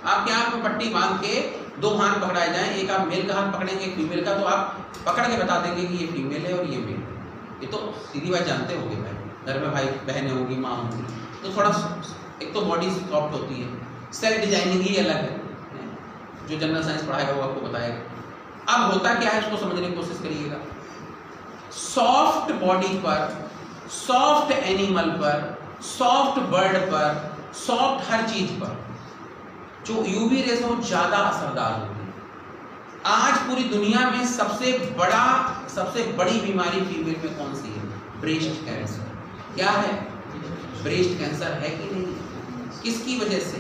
आपके आंख में पट्टी बांध के दो हाथ पकड़ाए जाएं, एक आप मेल का हाथ पकड़ेंगे, एक फीमेल का, तो आप पकड़ के बता देंगे कि ये फीमेल है और ये मेल है। ये तो सीधी बात जानते होंगे भाई, घर में भाई बहनें होगी, माँ होगी, तो थोड़ा एक तो बॉडी सॉफ्ट होती है, सेल डिजाइनिंग ही अलग है, जो जनरल साइंस पढ़ाएगा वो आपको बताएगा। अब होता क्या है इसको समझने की कोशिश करिएगा। सॉफ्ट बॉडी पर, सॉफ्ट एनिमल पर, सॉफ्ट बर्ड पर, सॉफ्ट हर चीज पर जो यूवी रेस है वो ज्यादा असरदार होती है। आज पूरी दुनिया में सबसे बड़ी बीमारी फीमेल में कौन सी है? Breast cancer. क्या है? ब्रेस्ट कैंसर है कि नहीं? किसकी वजह से?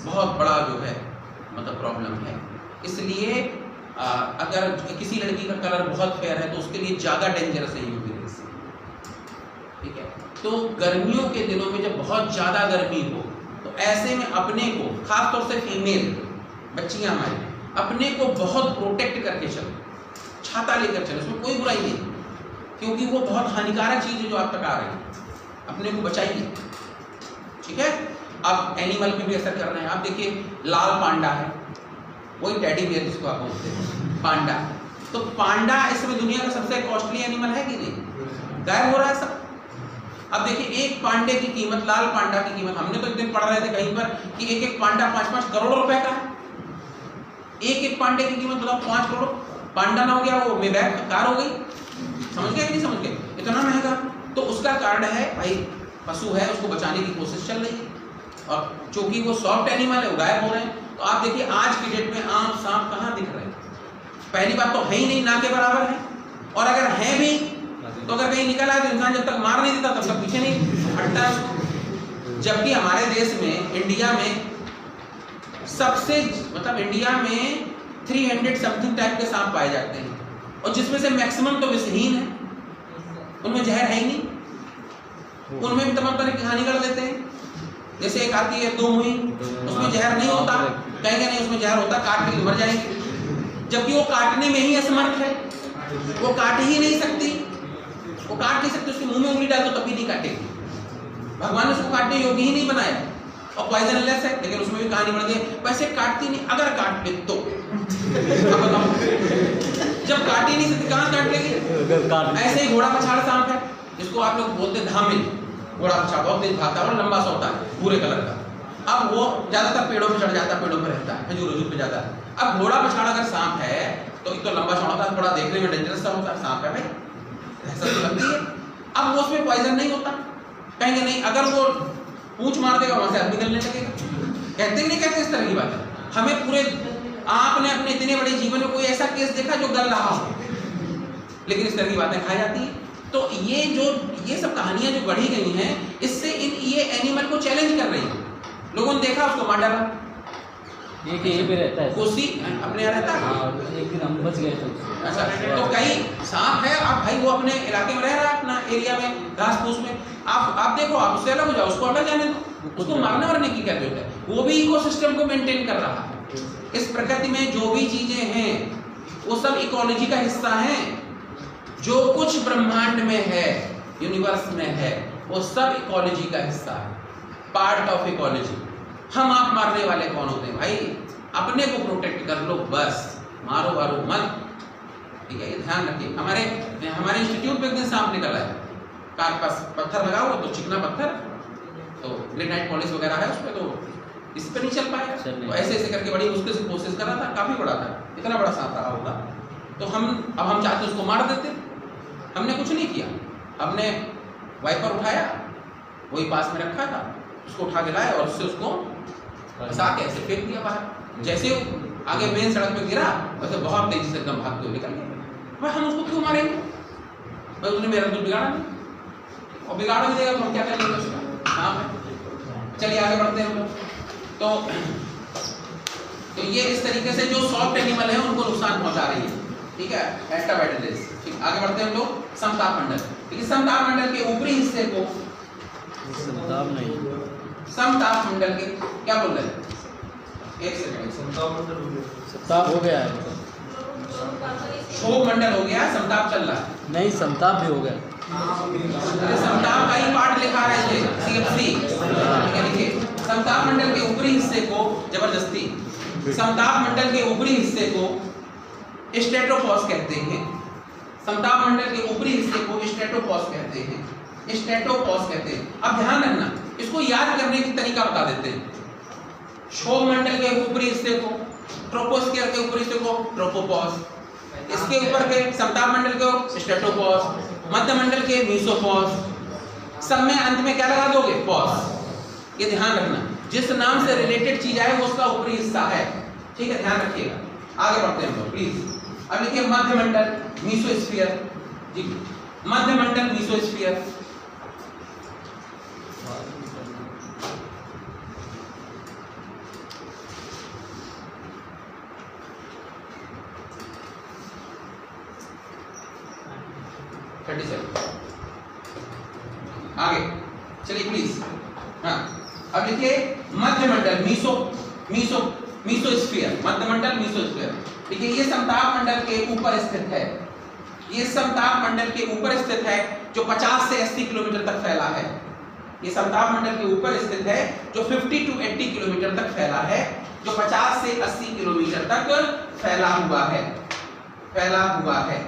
बहुत बड़ा जो है मतलब प्रॉब्लम है। इसलिए अगर किसी लड़की का कलर बहुत फेयर है तो उसके लिए ज्यादा डेंजरस है यूवी रेस। ठीक है। तो गर्मियों के दिनों में जब बहुत ज्यादा गर्मी हो तो ऐसे में अपने को, खासतौर से फीमेल बच्चियां हमारी, अपने को बहुत प्रोटेक्ट करके चले, छाता लेकर चले, उसमें कोई बुराई नहीं, क्योंकि वो बहुत हानिकारक चीज है जो आप तक आ रही है। अपने को बचाइए। ठीक है। अब एनिमल पे भी असर कर रहे हैं। आप देखिए लाल पांडा है, वही टेडी बियर जिसको आप बोलते हैं, पांडा। तो पांडा इस समय दुनिया का सबसे कॉस्टली एनिमल है कि नहीं? गायब हो रहा है सब। अब देखिए एक पांडे की कीमत, लाल पांडा की कीमत, हमने तो एक दिन पढ़ रहे थे कहीं पर कि एक एक पांडा 5-5 करोड़ रुपए का है। एक एक पांडे की कीमत बताओ, 5 करोड़। पांडा ना हो गया वो मेबैक कार हो गई। समझ गए कि नहीं समझ गए? इतना महंगा। तो उसका कारण है भाई पशु है, उसको बचाने की कोशिश चल रही है, और चूंकि वो सॉफ्ट एनिमल है वो गायब हो रहे हैं। तो आप देखिए आज की डेट में आम सांप कहाँ दिख रहे हैं? पहली बात तो है ही नहीं, ना के बराबर है, और अगर है भी तो अगर कहीं निकल आए तो इंसान जब तक मार नहीं देता तब तक पीछे नहीं हटता है। जबकि हमारे देश में, इंडिया में सबसे मतलब इंडिया में 300 समथिंग टाइप के सांप पाए जाते हैं, और जिसमें से मैक्सिमम तो विषहीन है, उनमें जहर है ही नहीं। उनमें भी तमाम तरह की हानि कर देते हैं। जैसे एक आती है 2 मुई, उसमें जहर नहीं होता, कहेंगे नहीं उसमें जहर होता, काट के मर जाएंगे। जबकि वो काटने में ही असमर्थ है, वो काट ही नहीं सकती, वो काट नहीं सकती, उसके मुंह में उंगली डाल दो तब भी नहीं काटेगी। भगवान ने उसको काटने योग्य ही नहीं बनाया, और पॉइजनलेस है, लेकिन उसमें भी कहानी बढ़ गई, वैसे काटती नहीं, अगर काट ले तो अब बताओ, जब काट ही नहीं सकती कहाँ काट लेगी? ऐसे ही घोड़ा पछाड़ सांप है, जिसको आप लोग बोलते धामिल, घोड़ा पछाड़ बहुत तेज भागता है और लंबा सा होता है भूरे कलर का। अब वो ज्यादातर पेड़ों पे चढ़ जाता है, पेड़ों पे रहता है, खजूर वजूर पे जाता है। अब घोड़ा पछाड़ अगर सांप है तो एक तो लंबा चौड़ा होता है, थोड़ा देखने में डेंजरस सा होता है, सांप है भाई, ऐसा तो लगती है। अब वो उसमें पॉइजन नहीं होता, कहेंगे नहीं, अगर वो पूंछ मार देगा वहां से आदमी निकलने लगेगा, कहते नहीं कहते इस तरह की बात है। हमें पूरे, आपने अपने इतने बड़े जीवन में कोई ऐसा केस देखा जो गल रहा हो, लेकिन इस तरह की बातें खाई जाती है। तो ये सब कहानियां जो गढ़ी गई हैं, इससे ये एनिमल को चैलेंज कर रही है। लोगों ने देखा, उसको मार डाला, एक यहीं पे रहता है, कोसी अपने यहाँ रहता है। हाँ, एक दिन हम बच गए थे। अच्छा, तो कई सांप है, अब भाई वो अपने इलाके में रह रहा है, अपना एरिया में, घास फूस में, आप देखो, आप उससे अलग हो जाओ, उसको अलग जाने दो, उसको मारने वारने की क्या जरूरत है? वो भी इकोसिस्टम को मेंटेन कर रहा है। इस प्रकृति में जो भी चीजें हैं वो सब इकोलॉजी का हिस्सा हैं। जो कुछ ब्रह्मांड में है, यूनिवर्स में है, वो सब इकोलॉजी का हिस्सा है, पार्ट ऑफ इकोलॉजी। हम आप मारने वाले कौन होते हैं भाई? अपने को प्रोटेक्ट कर लो बस, मारो वारो मत, ठीक है? ये ध्यान रखिए। हमारे इंस्टीट्यूट पे एक दिन सांप निकला है, कार पास पत्थर लगा हुआ, तो चिकना पत्थर, तो ग्रेनाइट पॉलिश वगैरह है उसमें, तो इस पर नहीं चल पाएगा, तो ऐसे ऐसे करके बड़ी मुश्किल से कोशिश कर रहा था, काफी बड़ा था, इतना बड़ा सांप रहा होगा। तो हम चाहते उसको मार देते, हमने कुछ नहीं किया, हमने वाइपर उठाया, वही पास में रखा था, उसको उठा के लाए और उससे उसको फंसा के ऐसे फेंक दिया बाहर। जैसे आगे मेन सड़क पे गिरा, वैसे बहुत तेजी से एकदम भागते हुए निकल गया। भाई हम उसको क्यों मारेंगे भाई? उसने मेरा दूध बिगाड़ा नहीं, और बिगाड़ भी देगा तो हम क्या करेंगे उसका? हाँ, चलिए आगे बढ़ते हैं हम लोग। तो ये इस तरीके से जो सॉफ्ट एनिमल है उनको नुकसान पहुंचा रही है, ठीक है, एस्टाबैटिस। ठीक, आगे बढ़ते हैं हम लोग। समताप मंडल, ठीक, समताप मंडल के ऊपरी हिस्से को, समताप मंडल के, क्या बोल रहे हैं? एक सेकंड, समताप हो गया है, क्षोभ मंडल हो गया, समताप चल रहा है। नहीं, समताप भी हो गया। समताप का ही पार्ट लिखा है ये CFC, ठीक है? देखिए, समताप मंडल के ऊपरी हिस्से को, जबरदस्ती, समताप मंडल के ऊपरी हिस्से को स्ट्रेटोपॉज कहते हैं। समताप मंडल के ऊपरी हिस्से को स्ट्रेटोपॉज कहते हैं, स्ट्रेटोपॉज कहते हैं। अब ध्यान रखना, इसको याद करने की तरीका बता देते हैं। क्षोभ मंडल के ऊपरी हिस्से को, ट्रोपोस्फियर के ऊपरी हिस्से को ट्रोपोपॉज, इसके ऊपर के समताप मंडल को स्ट्रेटोपॉज, मध्य मंडल के मीसोपॉज, सब में अंत में क्या लगा दोगे? पॉज। ये ध्यान रखना, जिस नाम से रिलेटेड चीज आए वो उसका ऊपरी हिस्सा है, ठीक है? ध्यान रखिएगा। आगे बढ़ते हैं हम लोग प्लीज। अब लिखिए मध्य मंडल, मीसोस्फीयर, जी, मध्य मंडल, मीसोस्फीयर। आगे चलिए प्लीज। हाँ, अब लिखिए मध्य मंडल, मीसोस्फीयर, मध्य मंडल, मीसोस्फीयर। देखिए ये समताप मंडल के ऊपर स्थित है, ये समताप मंडल के ऊपर स्थित है, जो 50 से 80 किलोमीटर तक फैला है। ये समताप मंडल के ऊपर स्थित है, जो 50 to 80 किलोमीटर तक फैला है, जो 50 से 80 किलोमीटर तक फैला हुआ है, फैला हुआ है।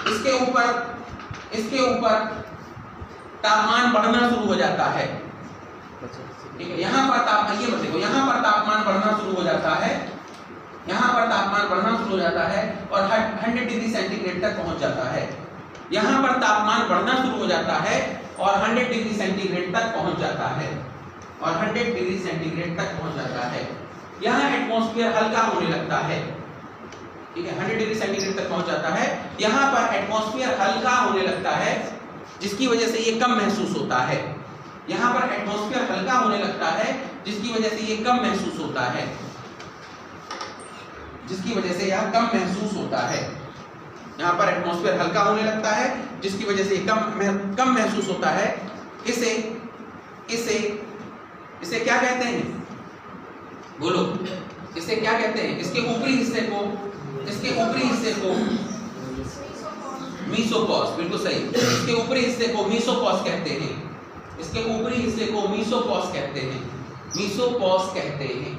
इसके ऊपर तापमान बढ़ना शुरू हो जाता है, ठीक है? यहाँ पर तापमान, ये मत देखो, यहाँ पर तापमान बढ़ना शुरू हो जाता है, यहाँ पर तापमान बढ़ना शुरू हो जाता है और 100 डिग्री सेंटीग्रेड तक पहुंच जाता है। यहाँ पर तापमान बढ़ना शुरू हो जाता है और 100 डिग्री सेंटीग्रेड तक पहुंच जाता है, और 100 डिग्री सेंटीग्रेड तक पहुंच जाता है। यहाँ एटमॉस्फेयर हल्का होने लगता है, ठीक है? 100 डिग्री सेंटीग्रेड तक पहुंच जाता है। यहाँ पर एटमॉस्फेयर हल्का होने लगता है, जिसकी वजह से ये कम महसूस होता है। यहाँ पर एटमॉस्फेयर हल्का होने लगता है, जिसकी वजह से ये कम महसूस होता है, जिसकी वजह से यह कम महसूस होता है। यहाँ पर एटमॉस्फेयर हल्का होने लगता है, जिसकी वजह से कम महसूस होता है। इसे इसे इसे क्या कहते हैं? बोलो, इसे क्या कहते हैं? इसके ऊपरी हिस्से को मीसोपॉज, बिल्कुल सही। इसके ऊपरी हिस्से को मीसोपॉज कहते हैं। इसके ऊपरी हिस्से को मीसोपॉज कहते हैं।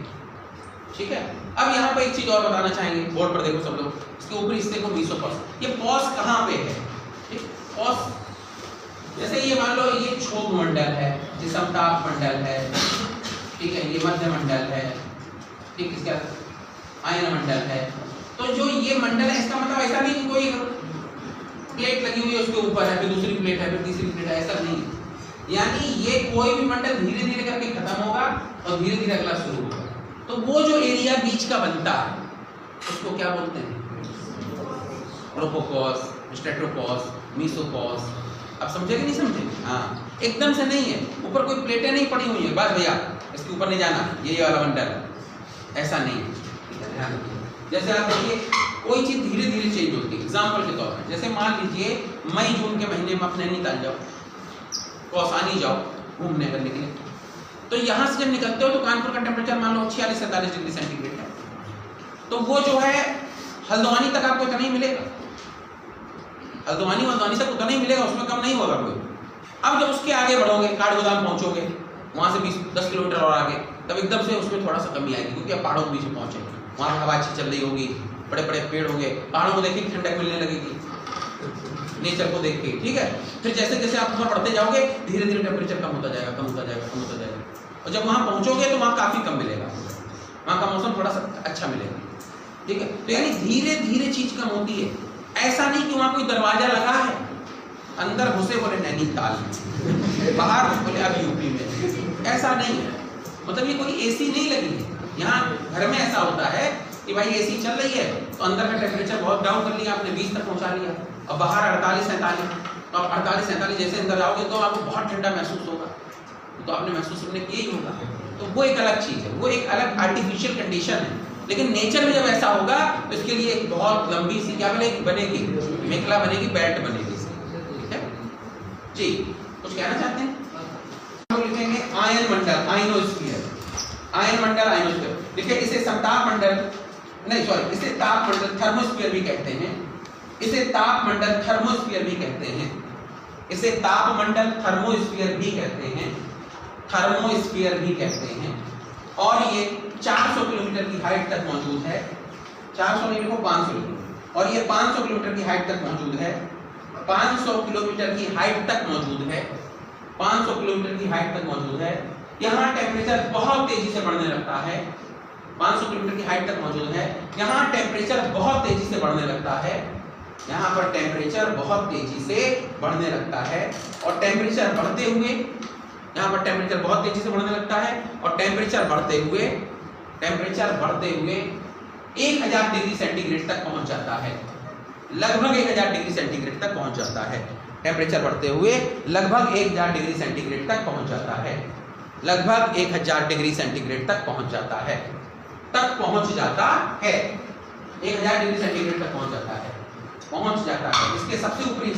ठीक है। अब यहाँ पे एक चीज और बताना चाहेंगे, बोर्ड पर देखो सब लोग। इसके ऊपरी हिस्से को मीसोपॉज, ये पॉज कहाँ पे है? पॉज जैसे ये मान लो ये क्षोभ मंडल है, ये समताप मंडल है, ठीक है, ये मध्य मंडल है, ठीक, इसका आयन मंडल है। तो जो ये मंडल है, इसका मतलब ऐसा नहीं कि कोई प्लेट लगी हुई है उसके ऊपर है, फिर दूसरी प्लेट है, फिर तीसरी प्लेट है, ऐसा नहीं। यानी ये कोई भी मंडल धीरे धीरे करके खत्म होगा और धीरे धीरे अगला शुरू होगा। तो वो जो एरिया बीच का बनता है उसको क्या बोलते हैं? ट्रोपोपॉज, स्टेट्रोपॉज, मीसोपॉज। अब समझे कि नहीं समझे? हाँ, एकदम से नहीं है, ऊपर कोई प्लेटें नहीं पड़ी हुई है बस भैया इसके ऊपर नहीं जाना, ये वाला मंडल है, ऐसा नहीं है। ध्यान रखिए, जैसे आप देखिए कोई चीज धीरे धीरे चेंज होती है। एग्जाम्पल के तौर पर जैसे मान लीजिए मई जून के महीने में अपने नैनीताल जाओ, कौसानी जाओ घूमने करने के लिए, तो यहाँ से जब निकलते हो तो कानपुर का टेम्परेचर मान लो 46-47 डिग्री सेंटीग्रेड है, तो वो जो है हल्द्वानी तक आपको इतना ही मिलेगा, हल्द्वानी तक उतना ही मिलेगा, उसमें कम नहीं होगा कोई। अब जब उसके आगे बढ़ोगे, काठगोदाम पहुंचोगे, वहां से 20-10 किलोमीटर और आगे, तब एकदम से उसमें थोड़ा सा कमी आएगी, क्योंकि अब पहाड़ों के बीच में पहुंचे, वहां हवा अच्छी चल रही होगी, बड़े बड़े पेड़ होंगे, पहाड़ों को देखिए ठंडक मिलने लगेगी नेचर को देख के, ठीक है। फिर जैसे जैसे आप ऊपर बढ़ते जाओगे धीरे धीरे टेम्परेचर कम होता जाएगा, और जब वहां पहुंचोगे तो वहां काफी कम मिलेगा, वहां का मौसम थोड़ा सा अच्छा मिलेगा, ठीक है। तो यानी धीरे धीरे चीज कम होती है। ऐसा नहीं कि वहां कोई दरवाजा लगा है, अंदर घुसे बोले नैनीताल, बाहर बोले अब यूपी में, ऐसा नहीं है। मतलब ये कोई एसी नहीं लगी है। यहाँ घर में ऐसा होता है कि भाई एसी चल रही है तो अंदर का टेम्परेचर बहुत डाउन कर लिया आपने, 20 तक पहुंचा लिया, और बाहर 48-47, तो आप 48-47 जैसे अंदर आओगे तो आपको बहुत ठंडा महसूस होगा, तो आपने महसूस करने किया ही होगा। तो वो एक अलग चीज है, वो एक अलग आर्टिफिशियल कंडीशन है। लेकिन नेचर में जब ऐसा होगा तो इसके लिए एक बहुत लंबी सी क्या बनेगी, मेखला बनेगी, बेल्ट बनेगी, ठीक है जी। कुछ कहना चाहते हैं? हम लिखेंगे आयन मंडल, आयनोस्फीयर, आयन मंडल, आयनोस्फीयर। देखिए इसे समताप मंडल नहीं, सॉरी, इसे ताप मंडल थर्मोस्फीयर भी कहते हैं, इसे ताप मंडल थर्मोस्फीयर भी कहते हैं, इसे ताप मंडल थर्मोस्फीयर भी कहते हैं, थर्मोस्फीयर भी कहते हैं। और ये 400 किलोमीटर की हाइट तक मौजूद है, 400 नहीं लिखो 500 लिखो, और ये 500 किलोमीटर की हाइट तक मौजूद है, 500 किलोमीटर की हाइट तक मौजूद है, 500 किलोमीटर की हाइट तक मौजूद है। यहाँ टेम्परेचर बहुत तेजी से बढ़ने लगता है, 500 किलोमीटर की हाइट तक मौजूद है। यहाँ टेम्परेचर बहुत तेजी से बढ़ने लगता है, यहाँ पर टेम्परेचर बहुत तेजी से बढ़ने लगता है, और टेम्परेचर बढ़ते हुए यहाँ पर टेम्परेचर बहुत तेजी से बढ़ने लगता है, और टेम्परेचर बढ़ते हुए 1000 डिग्री सेंटीग्रेड तक पहुंच जाता है, लगभग 1000 डिग्री सेंटीग्रेड तक पहुंच जाता है। टेम्परेचर बढ़ते हुए लगभग 1000 डिग्री सेंटीग्रेड तक पहुंच जाता है, लगभग 1000 डिग्री सेंटीग्रेड तक पहुंच जाता है, 1000 डिग्री सेंटीग्रेड तक पहुंच जाता है। इसके सबसे ऊपरी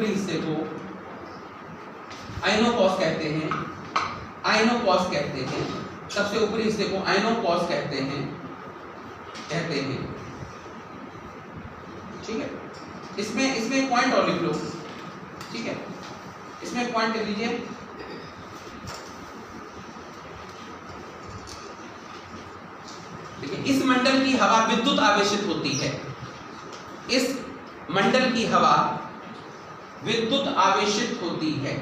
हिस्से को आइनोपॉज कहते हैं, सबसे ऊपरी हिस्से को आइनोपॉज कहते हैं, ठीक है। इसमें पॉइंट और लिख लो, ठीक है, इसमें पॉइंट लिख लीजिए। इस मंडल की हवा विद्युत आवेशित होती है, इस मंडल की हवा विद्युत आवेशित होती है,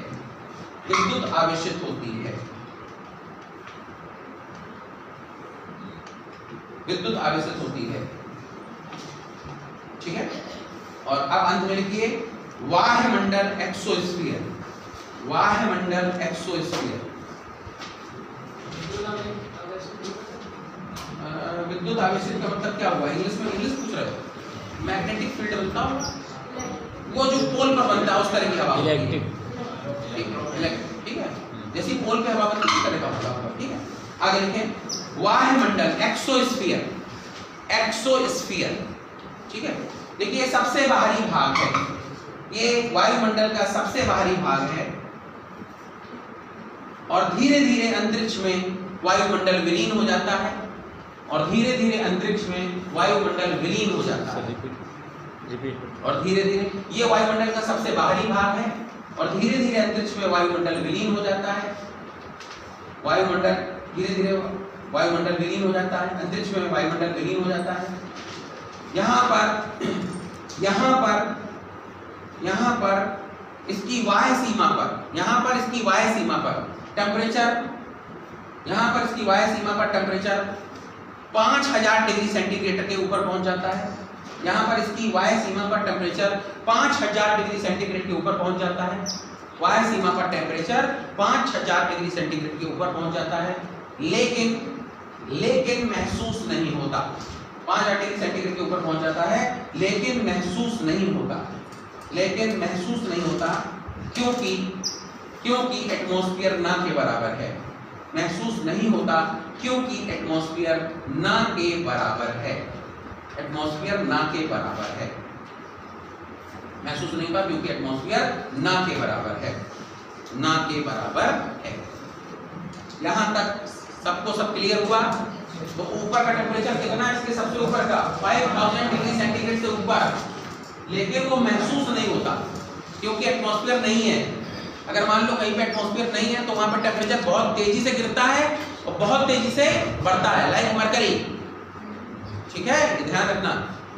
ठीक है। और अब अंत में लिखिए वायुमंडल एक्सोस्फीयर, विद्युत आवेशित का मतलब क्या हुआ? इंग्लिश पूछ रहे हो? मैग्नेटिक फील्ड बनता हो, वो जो पोल पर बनता है उस तरह की हवा, ठीक है, जैसी पोल पे हवा बनती है उस तरह का होगा, ठीक है। आगे लिखें वायुमंडल एक्सोस्फीयर, ठीक है। देखिए सबसे बाहरी भाग है, ये वायुमंडल का सबसे बाहरी भाग है, और धीरे धीरे अंतरिक्ष में वायुमंडल विलीन हो जाता है, और धीरे धीरे अंतरिक्ष में वायुमंडल विलीन हो जाता है, और धीरे धीरे ये वायुमंडल का सबसे बाहरी भाग है, और धीरे धीरे अंतरिक्ष में वायुमंडल विलीन हो जाता है, वायुमंडल धीरे धीरे वायुमंडल विलीन हो जाता है, अंतरिक्ष में वायुमंडल विलीन हो जाता है। यहाँ पर इसकी वाय सीमा पर, यहाँ पर इसकी वाय सीमा पर टेम्परेचर, यहाँ पर इसकी वाय सीमा पर टेम्परेचर 5000 डिग्री सेंटीग्रेड के ऊपर पहुंच जाता है। यहाँ पर इसकी वाय सीमा पर टेम्परेचर 5000 डिग्री सेंटीग्रेड के ऊपर पहुंच जाता है। वाय सीमा पर टेम्परेचर 5000 डिग्री सेंटीग्रेड के ऊपर पहुंच जाता है, लेकिन महसूस नहीं होता। 5000 डिग्री सेंटीग्रेड के ऊपर पहुंच जाता है, लेकिन महसूस नहीं होता, क्योंकि एटमॉस्फेयर ना के बराबर है। महसूस नहीं होता क्योंकि एटमॉस्फेयर ना के बराबर है। एटमॉस्फेयर ना के बराबर है। महसूस नहीं होता क्योंकि एटमॉस्फेयर ना के बराबर है, ना के बराबर है। यहां तक सबको सब क्लियर हुआ? तो ऊपर का टेम्परेचर कितना है इसके सबसे ऊपर का 5000 डिग्री सेंटीग्रेड से ऊपर, लेकिन वो महसूस नहीं होता क्योंकि एटमॉस्फेयर नहीं है। अगर मान लो कहीं पे एटमॉस्फेयर नहीं है तो वहां पर टेम्परेचर बहुत तेजी से गिरता है और बहुत तेजी से बढ़ता है, लाइक मरकरी। ठीक है, ध्यान रखना,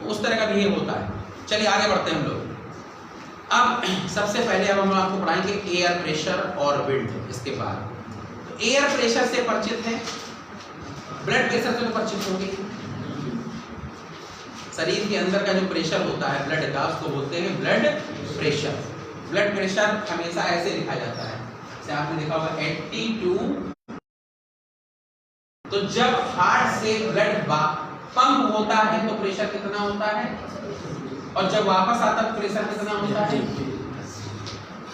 उस तरह का बिहेव होता है। चलिए आगे बढ़ते हैं हम लोग। अब सबसे पहले अब हम आपको पढ़ाएंगे एयर प्रेशर और विंड। इसके बाद तो एयर प्रेशर से परिचित है, ब्लड प्रेशर से तो परिचित होंगे। शरीर के अंदर का जो प्रेशर होता है ब्लड का, उसको बोलते हैं ब्लड प्रेशर। ब्लड प्रेशर हमेशा ऐसे लिखा जाता है, जैसे आपने देखा होगा 82। तो जब हार्ट से ब्लड पंप होता है तो प्रेशर कितना होता है, और जब वापस आता है तो प्रेशर कितना होता है,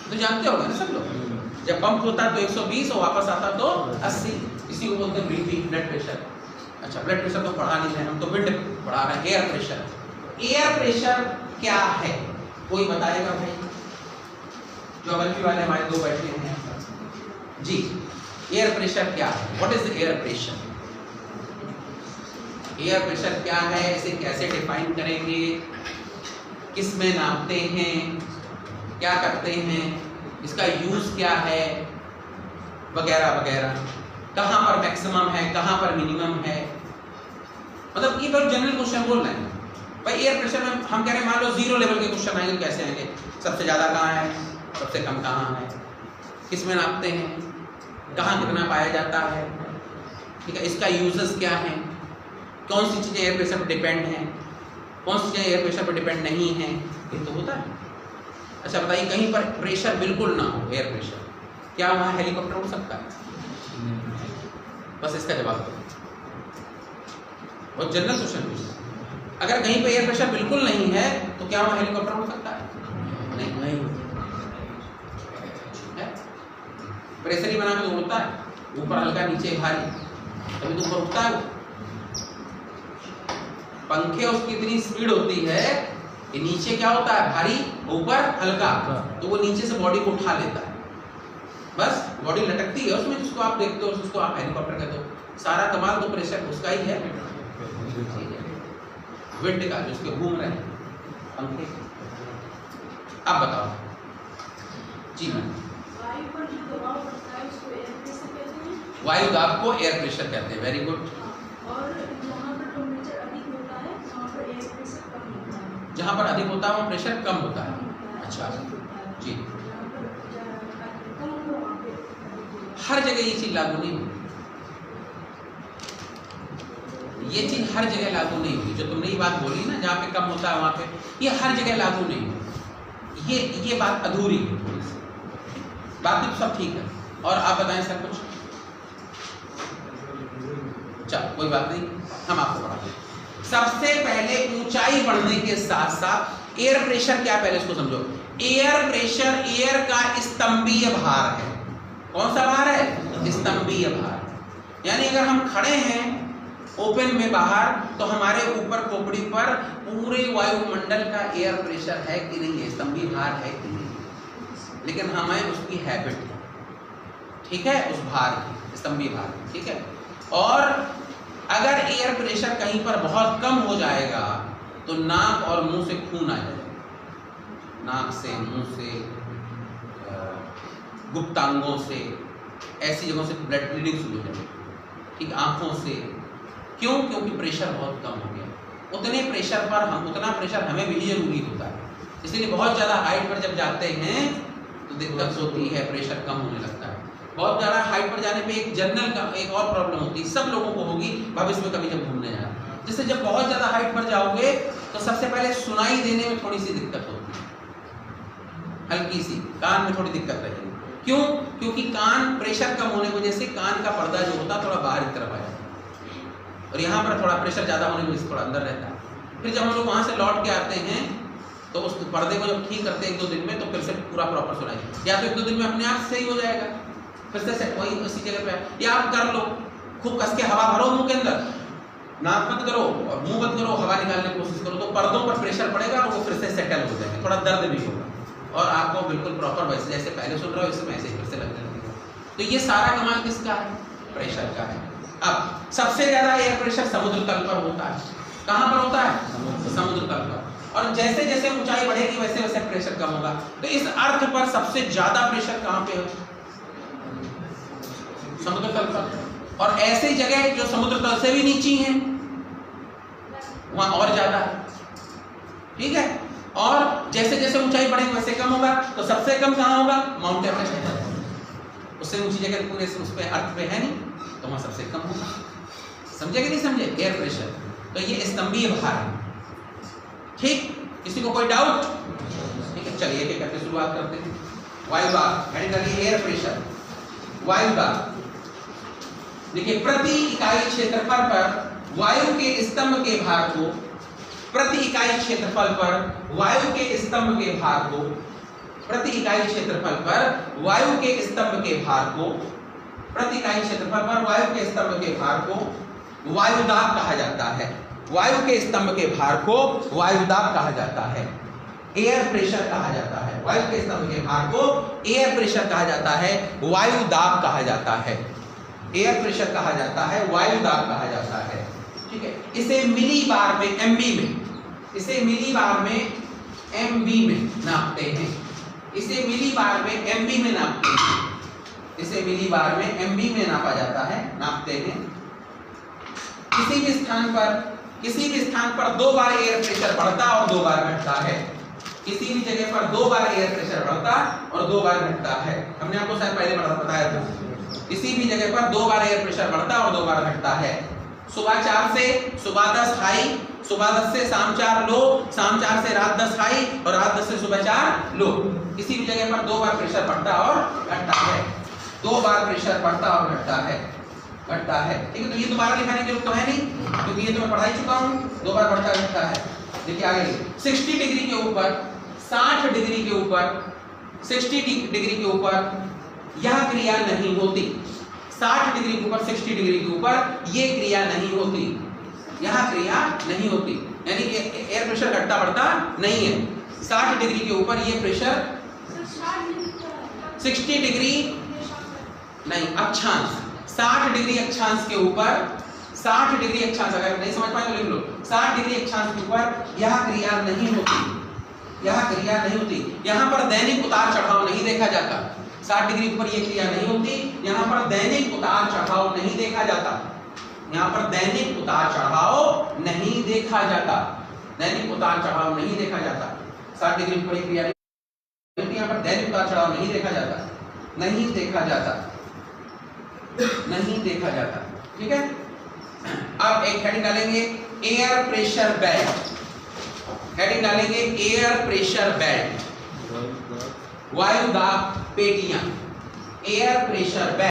तो जानते होगा ना सब लोग। जब पंप होता है तो 120 और वापस आता तो 80, इसी को बोलते हैं ब्रीथिंग ब्लड प्रेशर। अच्छा, ब्लड प्रेशर तो पढ़ा नहीं है हम, तो विंड पढ़ा रहे हैं। एयर प्रेशर, एयर प्रेशर क्या है कोई बताएगा भाई? जो अगली वाले हमारे दो बैठे हैं जी, एयर प्रेशर क्या है? What is the air pressure? Air pressure क्या है, इसे कैसे डिफाइन करेंगे, किस में नापते हैं, क्या करते हैं, इसका यूज क्या है, वगैरह वगैरह। कहाँ पर मैक्सिमम है, कहाँ पर मिनिमम है, मतलब ये बहुत जनरल क्वेश्चन बोल रहे हैं भाई। एयर प्रेशर में हम कह रहे हैं मान लो 0 लेवल के क्वेश्चन आएंगे तो कैसे आएंगे? सबसे ज़्यादा कहाँ है, सबसे कम कहाँ है, किस में नापते हैं, कहाँ कितना पाया जाता है, ठीक है, इसका यूजेस क्या है, कौन सी चीज़ें एयर प्रेशर पर डिपेंड हैं, कौन सी चीज़ें एयर प्रेशर पर डिपेंड नहीं है, ये तो होता है। अच्छा बताइए, कहीं पर प्रेशर बिल्कुल ना हो, एयर प्रेशर, क्या वहाँ हेलीकॉप्टर उड़ सकता है? बस इसका जवाब दो। बहुत जनरल क्वेश्चन पूछा। अगर कहीं पे एयर प्रेशर बिल्कुल नहीं है तो क्या वहाँ हेलीकॉप्टर उड़ सकता है? नहीं। प्रेशर ही बना के तो उड़ता है, ऊपर हल्का नीचे भारी, तभी तो ऊपर उड़ता है वो। पंखे उसकी इतनी स्पीड होती है कि नीचे क्या होता है भारी, ऊपर हल्का, तो वो नीचे से बॉडी को उठा लेता है। बस बॉडी लटकती है उसमें, जिसको आप देखते हो उसको आप हेलीकॉप्टर कहते हो। सारा कमाल तो प्रेशर उसका ही है, विंड का, जिसके घूम रहे हैं पंखे। अब बताओ जी मैम। वायु पर जो दबाव पड़ता है उसको एयर प्रेशर कहते हैं। वायु दाब को एयर प्रेशर कहते हैं, वेरी गुड। और जहाँ पर टेम्परेचर अधिक होता है वहाँ पर एयर प्रेशर कम होता है। जहाँ पर अधिक होता है वहाँ प्रेशर कम होता है। अच्छा जी, हर जगह ये चीज लागू नहीं होती, ये चीज हर जगह लागू नहीं हुई। जो तुमने ये बात बोली ना, जहाँ पे कम होता है वहाँ पे, ये हर जगह लागू नहीं हुई। ये बात अधूरी है, बाकी तो सब ठीक है। और आप बताएं सर कुछ? चल कोई बात नहीं, हम आपको पढ़ा दें। सबसे पहले ऊंचाई बढ़ने के साथ साथ एयर प्रेशर क्या, पहले इसको समझो। एयर प्रेशर एयर का स्तंभीय भार है। कौन सा भार है? स्तंभीय भार। यानी अगर हम खड़े हैं ओपन में बाहर, तो हमारे ऊपर खोपड़ी पर पूरे वायुमंडल का एयर प्रेशर है कि नहीं है, स्तंभीय भार है कि नहीं, लेकिन हमें उसकी हैबिट है। ठीक है, उस भार की, स्तंभीय भार की, ठीक है। और अगर एयर प्रेशर कहीं पर बहुत कम हो जाएगा तो नाक और मुंह से खून आ जाएगा, नाक से, मुंह से, गुप्तांगों से, ऐसी जगहों से ब्लड ब्लीडिंग शुरू हो जाएगी, ठीक, आंखों से। क्यों? क्योंकि प्रेशर बहुत कम हो गया। उतना प्रेशर हमें भी जरूरी होता है, इसलिए बहुत ज़्यादा हाइट पर जब जाते हैं तो दिक्कत होती है, प्रेशर कम होने लगता है। बहुत ज़्यादा हाइट पर जाने पे एक जनरल का एक और प्रॉब्लम होती है, सब लोगों को होगी भविष्य में कभी जब घूमने जाना, जैसे जब बहुत ज़्यादा हाइट पर जाओगे तो सबसे पहले सुनाई देने में थोड़ी सी दिक्कत होती है, हल्की सी, कान में थोड़ी दिक्कत रहेगी। क्यों? क्योंकि कान प्रेशर कम होने की वजह से कान का पर्दा जो होता है थोड़ा बाहर की तरफ आ जाता है, और यहाँ पर थोड़ा प्रेशर ज़्यादा होने की वजह से थोड़ा अंदर रहता है। फिर जब हम लोग वहाँ से लौट के आते हैं तो उस पर्दे को जब ठीक करते हैं 1-2 दिन में, तो फिर से पूरा प्रॉपर सुनाई, या तो 1-2 दिन में अपने आप सही हो जाएगा, फिर से वही उसी जगह पे। या आप कर लो, खूब कस के हवा भरो मुंह के अंदर, नाक बंद करो और मुंह बंद करो, हवा निकालने की कोशिश करो, तो पर्दों पर प्रेशर पड़ेगा और वो फिर से सेटल हो जाएंगे, थोड़ा दर्द भी होगा और आपको बिल्कुल प्रॉपर वैसे जैसे पहले सुन रहे हो वैसे वैसे फिर से लगने लगेगा। तो ये सारा कमाल किसका है? प्रेशर का है। अब सबसे ज्यादा एयर प्रेशर समुद्र तल पर होता है। कहाँ पर होता है? समुद्र तल पर। और जैसे जैसे ऊंचाई बढ़ेगी वैसे वैसे प्रेशर कम होगा। तो इस अर्थ पर सबसे ज्यादा प्रेशर कहाँ पे है? समुद्र तल पर। और ऐसी जगह जो समुद्र तल से भी नीची है वहां और ज्यादा है, ठीक है। और जैसे जैसे ऊंचाई बढ़ेगी वैसे कम होगा। तो सबसे कम कहाँ होगा? Mount Everest. उससे ऊंची जगह पूरे उस पे अर्थ पे है नहीं, तो वहां सबसे कम होगा। समझे कि नहीं समझे? Air pressure. तो ये स्तंभीय भार है, ठीक। किसी को कोई डाउट? ठीक है, चलिए एक करके शुरुआत करते हैं। वायुदाब, एयर प्रेशर। वायुदाब देखिए, प्रति इकाई क्षेत्रफल पर वायु के स्तंभ के भार को, प्रति इकाई क्षेत्रफल पर वायु के स्तंभ के भार को, प्रति इकाई क्षेत्रफल पर वायु के स्तंभ के भार को, प्रति इकाई क्षेत्रफल पर वायु के स्तंभ के भार को वायुदाब कहा जाता है। वायु के स्तंभ के भार को वायुदाब कहा जाता है, एयर प्रेशर कहा जाता है। वायु के स्तंभ के भार को एयर प्रेशर कहा जाता है, वायुदाब कहा जाता है। एयर प्रेशर कहा जाता है, वायुदाब कहा जाता है, ठीक है। इसे मिली बार में, एमबी में, इसे मिली बार में एमबी में नापते हैं। इसे मिली बार में एमबी में नापते हैं। इसे मिली बार में एमबी में नापा जाता है, नापते हैं। किसी भी स्थान पर 2 बार एयर प्रेशर बढ़ता और 2 बार घटता है। किसी भी जगह पर 2 बार एयर प्रेशर बढ़ता और 2 बार घटता है। हमने आपको शायद पहले बताया था। किसी भी जगह पर 2 बार एयर प्रेशर बढ़ता और 2 बार घटता है। सुबह 4 से सुबह 10 हाई, सुबह 10 से शाम 4 लो, शाम 4 से रात 10 हाई और रात 10 से सुबह 4 लो। किसी भी जगह पर 2 बार प्रेशर बढ़ता और घटता है। 2 बार प्रेशर बढ़ता और घटता है, घटता है, ठीक है। तो ये दोबारा लिखाने की जरूरत तो है नहीं, क्योंकि ये तो मैं पढ़ा ही चुका हूँ। 2 बार बढ़ता घटता है। देखिए आगे 60 डिग्री के ऊपर, 60 डिग्री के ऊपर, 60 डिग्री के ऊपर यह क्रिया नहीं होती। 60 डिग्री के ऊपर, 60 डिग्री के ऊपर ये क्रिया नहीं होती, यह क्रिया नहीं होती। यानी कि एयर प्रेशर घटता बढ़ता नहीं है। 60 डिग्री के ऊपर ये प्रेशर, 60 डिग्री नहीं, अक्षांश, 60 डिग्री अक्षांश के ऊपर, 60 डिग्री अक्षांश, अगर नहीं समझ पाए तो लिख लो, 60 डिग्री अक्षांश के ऊपर यह क्रिया नहीं होती, यह क्रिया नहीं होती। यहाँ पर दैनिक उतार चढ़ाव नहीं देखा जाता। 60 डिग्री ऊपर ये क्रिया नहीं होती। यहाँ पर दैनिक उतार चढ़ाव नहीं देखा जाता। यहाँ पर दैनिक उतार चढ़ाव नहीं देखा जाता। दैनिक उतार चढ़ाव नहीं देखा जाता। 60 डिग्री ऊपर ये क्रिया नहीं होती। यहाँ पर दैनिक उतार चढ़ाव नहीं देखा जाता, नहीं देखा जाता, नहीं देखा जाता, ठीक है। अब एक हेडिंग डालेंगे, एयर प्रेशर बेल्ट। हेडिंग डालेंगे एयर प्रेशर बेल्ट, वायुदाब पेटियां, एयर प्रेशर बेल्ट।